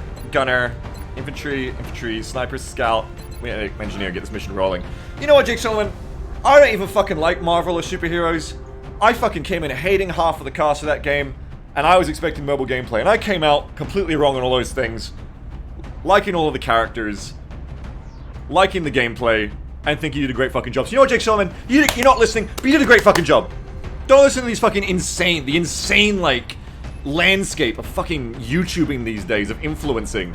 infantry, sniper, scout, engineer, get this mission rolling. You know what, Jake Solomon? I don't even fucking like Marvel or superheroes. I fucking came in hating half of the cast of that game, and I was expecting mobile gameplay, and I came out completely wrong on all those things. Liking all of the characters, liking the gameplay, and think you did a great fucking job. So you know what, Jake Solomon? You're not listening, but you did a great fucking job. Don't listen to these fucking the insane, like, landscape of fucking YouTubing these days, of influencing.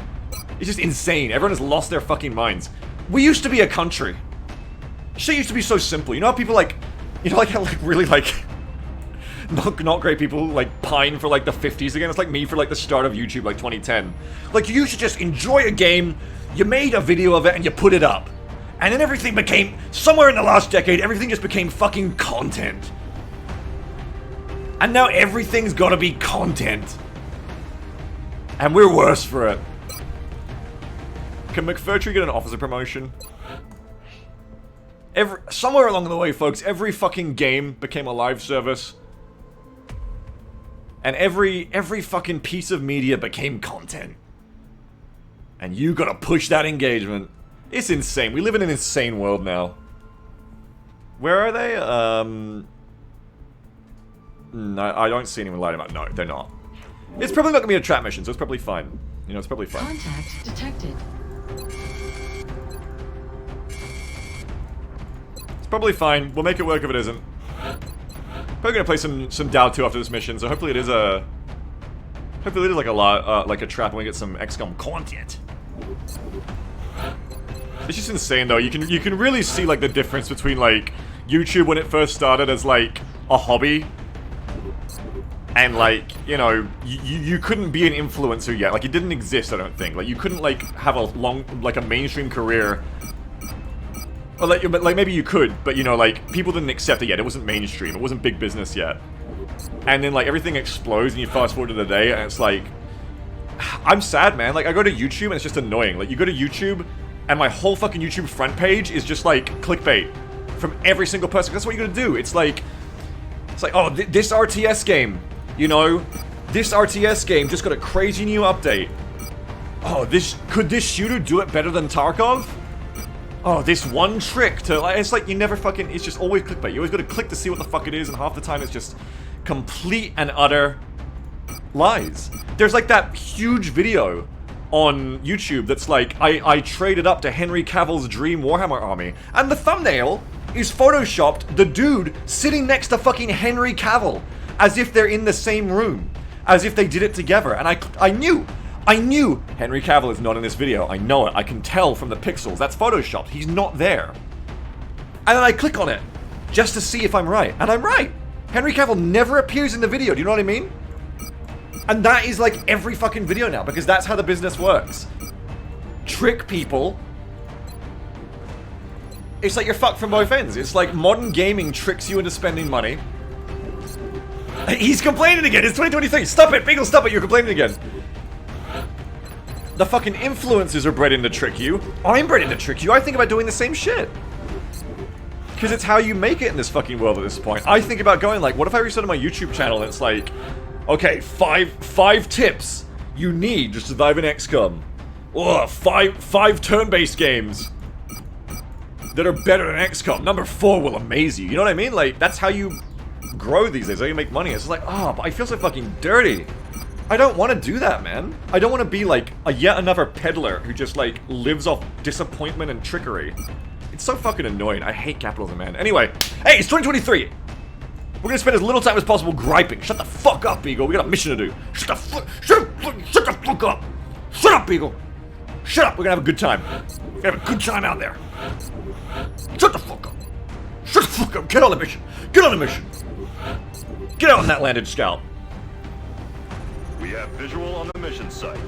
It's just insane. Everyone has lost their fucking minds. We used to be a country. Shit used to be so simple. You know how people, like, you know, like, how, like, really, like, not great people, like, pine for, like, the 50s again? It's like me for, like, the start of YouTube, like, 2010. Like, you used to just enjoy a game, you made a video of it, and you put it up. And then everything became, somewhere in the last decade, everything just became fucking content. And now everything's gotta be content. And we're worse for it. Can McFurtree get an officer promotion? Somewhere along the way, folks, every fucking game became a live service. And every fucking piece of media became content. And you gotta push that engagement. It's insane. We live in an insane world now. Where are they? No, I don't see anyone lighting up. No, they're not. It's probably not gonna be a trap mission, so it's probably fine. You know, it's probably fine. Contact detected. It's probably fine. We'll make it work if it isn't. Probably gonna play some Dow 2 after this mission, so hopefully it is a... Hopefully it is like a lot, like a trap and we get some XCOM content. It's just insane though. You can really see like the difference between like YouTube when it first started as like a hobby, and like, you know, you couldn't be an influencer yet. Like it didn't exist, I don't think. Like you couldn't like have a a mainstream career. Or like, but like maybe you could, but you know, like people didn't accept it yet. It wasn't mainstream. It wasn't big business yet. And then like everything explodes and you fast forward to the day and it's like, I'm sad, man. Like I go to YouTube and it's just annoying. Like you go to YouTube and my whole fucking YouTube front page is just like clickbait from every single person. That's what you're gonna do. It's like, oh, this RTS game, you know, this RTS game just got a crazy new update. Oh, could this shooter do it better than Tarkov? Oh, this one trick to, like, it's like you never fucking, it's just always clickbait. You always gotta click to see what the fuck it is, and half the time it's just complete and utter lies. There's like that huge video on YouTube that's like, I traded up to Henry Cavill's dream Warhammer army, and the thumbnail is photoshopped the dude sitting next to fucking Henry Cavill, as if they're in the same room, as if they did it together, and I knew Henry Cavill is not in this video. I know it. I can tell from the pixels. That's photoshopped. He's not there. And then I click on it just to see if I'm right. And I'm right. Henry Cavill never appears in the video. Do you know what I mean? And that is like every fucking video now, because that's how the business works. Trick people. It's like you're fucked from both ends. It's like modern gaming tricks you into spending money. He's complaining again. It's 2023. Stop it, Beagle. Stop it. You're complaining again. The fucking influencers are bred in to trick you. I'm bred in to trick you. I think about doing the same shit. Because it's how you make it in this fucking world at this point. I think about going like, what if I restarted my YouTube channel and it's like, okay, five tips you need to survive in XCOM. Oh, five turn-based games that are better than XCOM. Number 4 will amaze you. You know what I mean? Like, that's how you grow these days, how you make money. It's like, oh, but I feel so fucking dirty. I don't want to do that, man. I don't want to be like a yet another peddler who just like lives off disappointment and trickery. It's so fucking annoying. I hate capitalism, man. Anyway, hey, it's 2023. We're gonna spend as little time as possible griping. Shut the fuck up, Beagle. We got a mission to do. Shut the fuck up. Shut up, Beagle. Shut up. We're gonna have a good time. We're gonna have a good time out there. Shut the fuck up. Shut the fuck up. Get on the mission. Get on the mission. Get out on that landed scout. We have visual on the mission site.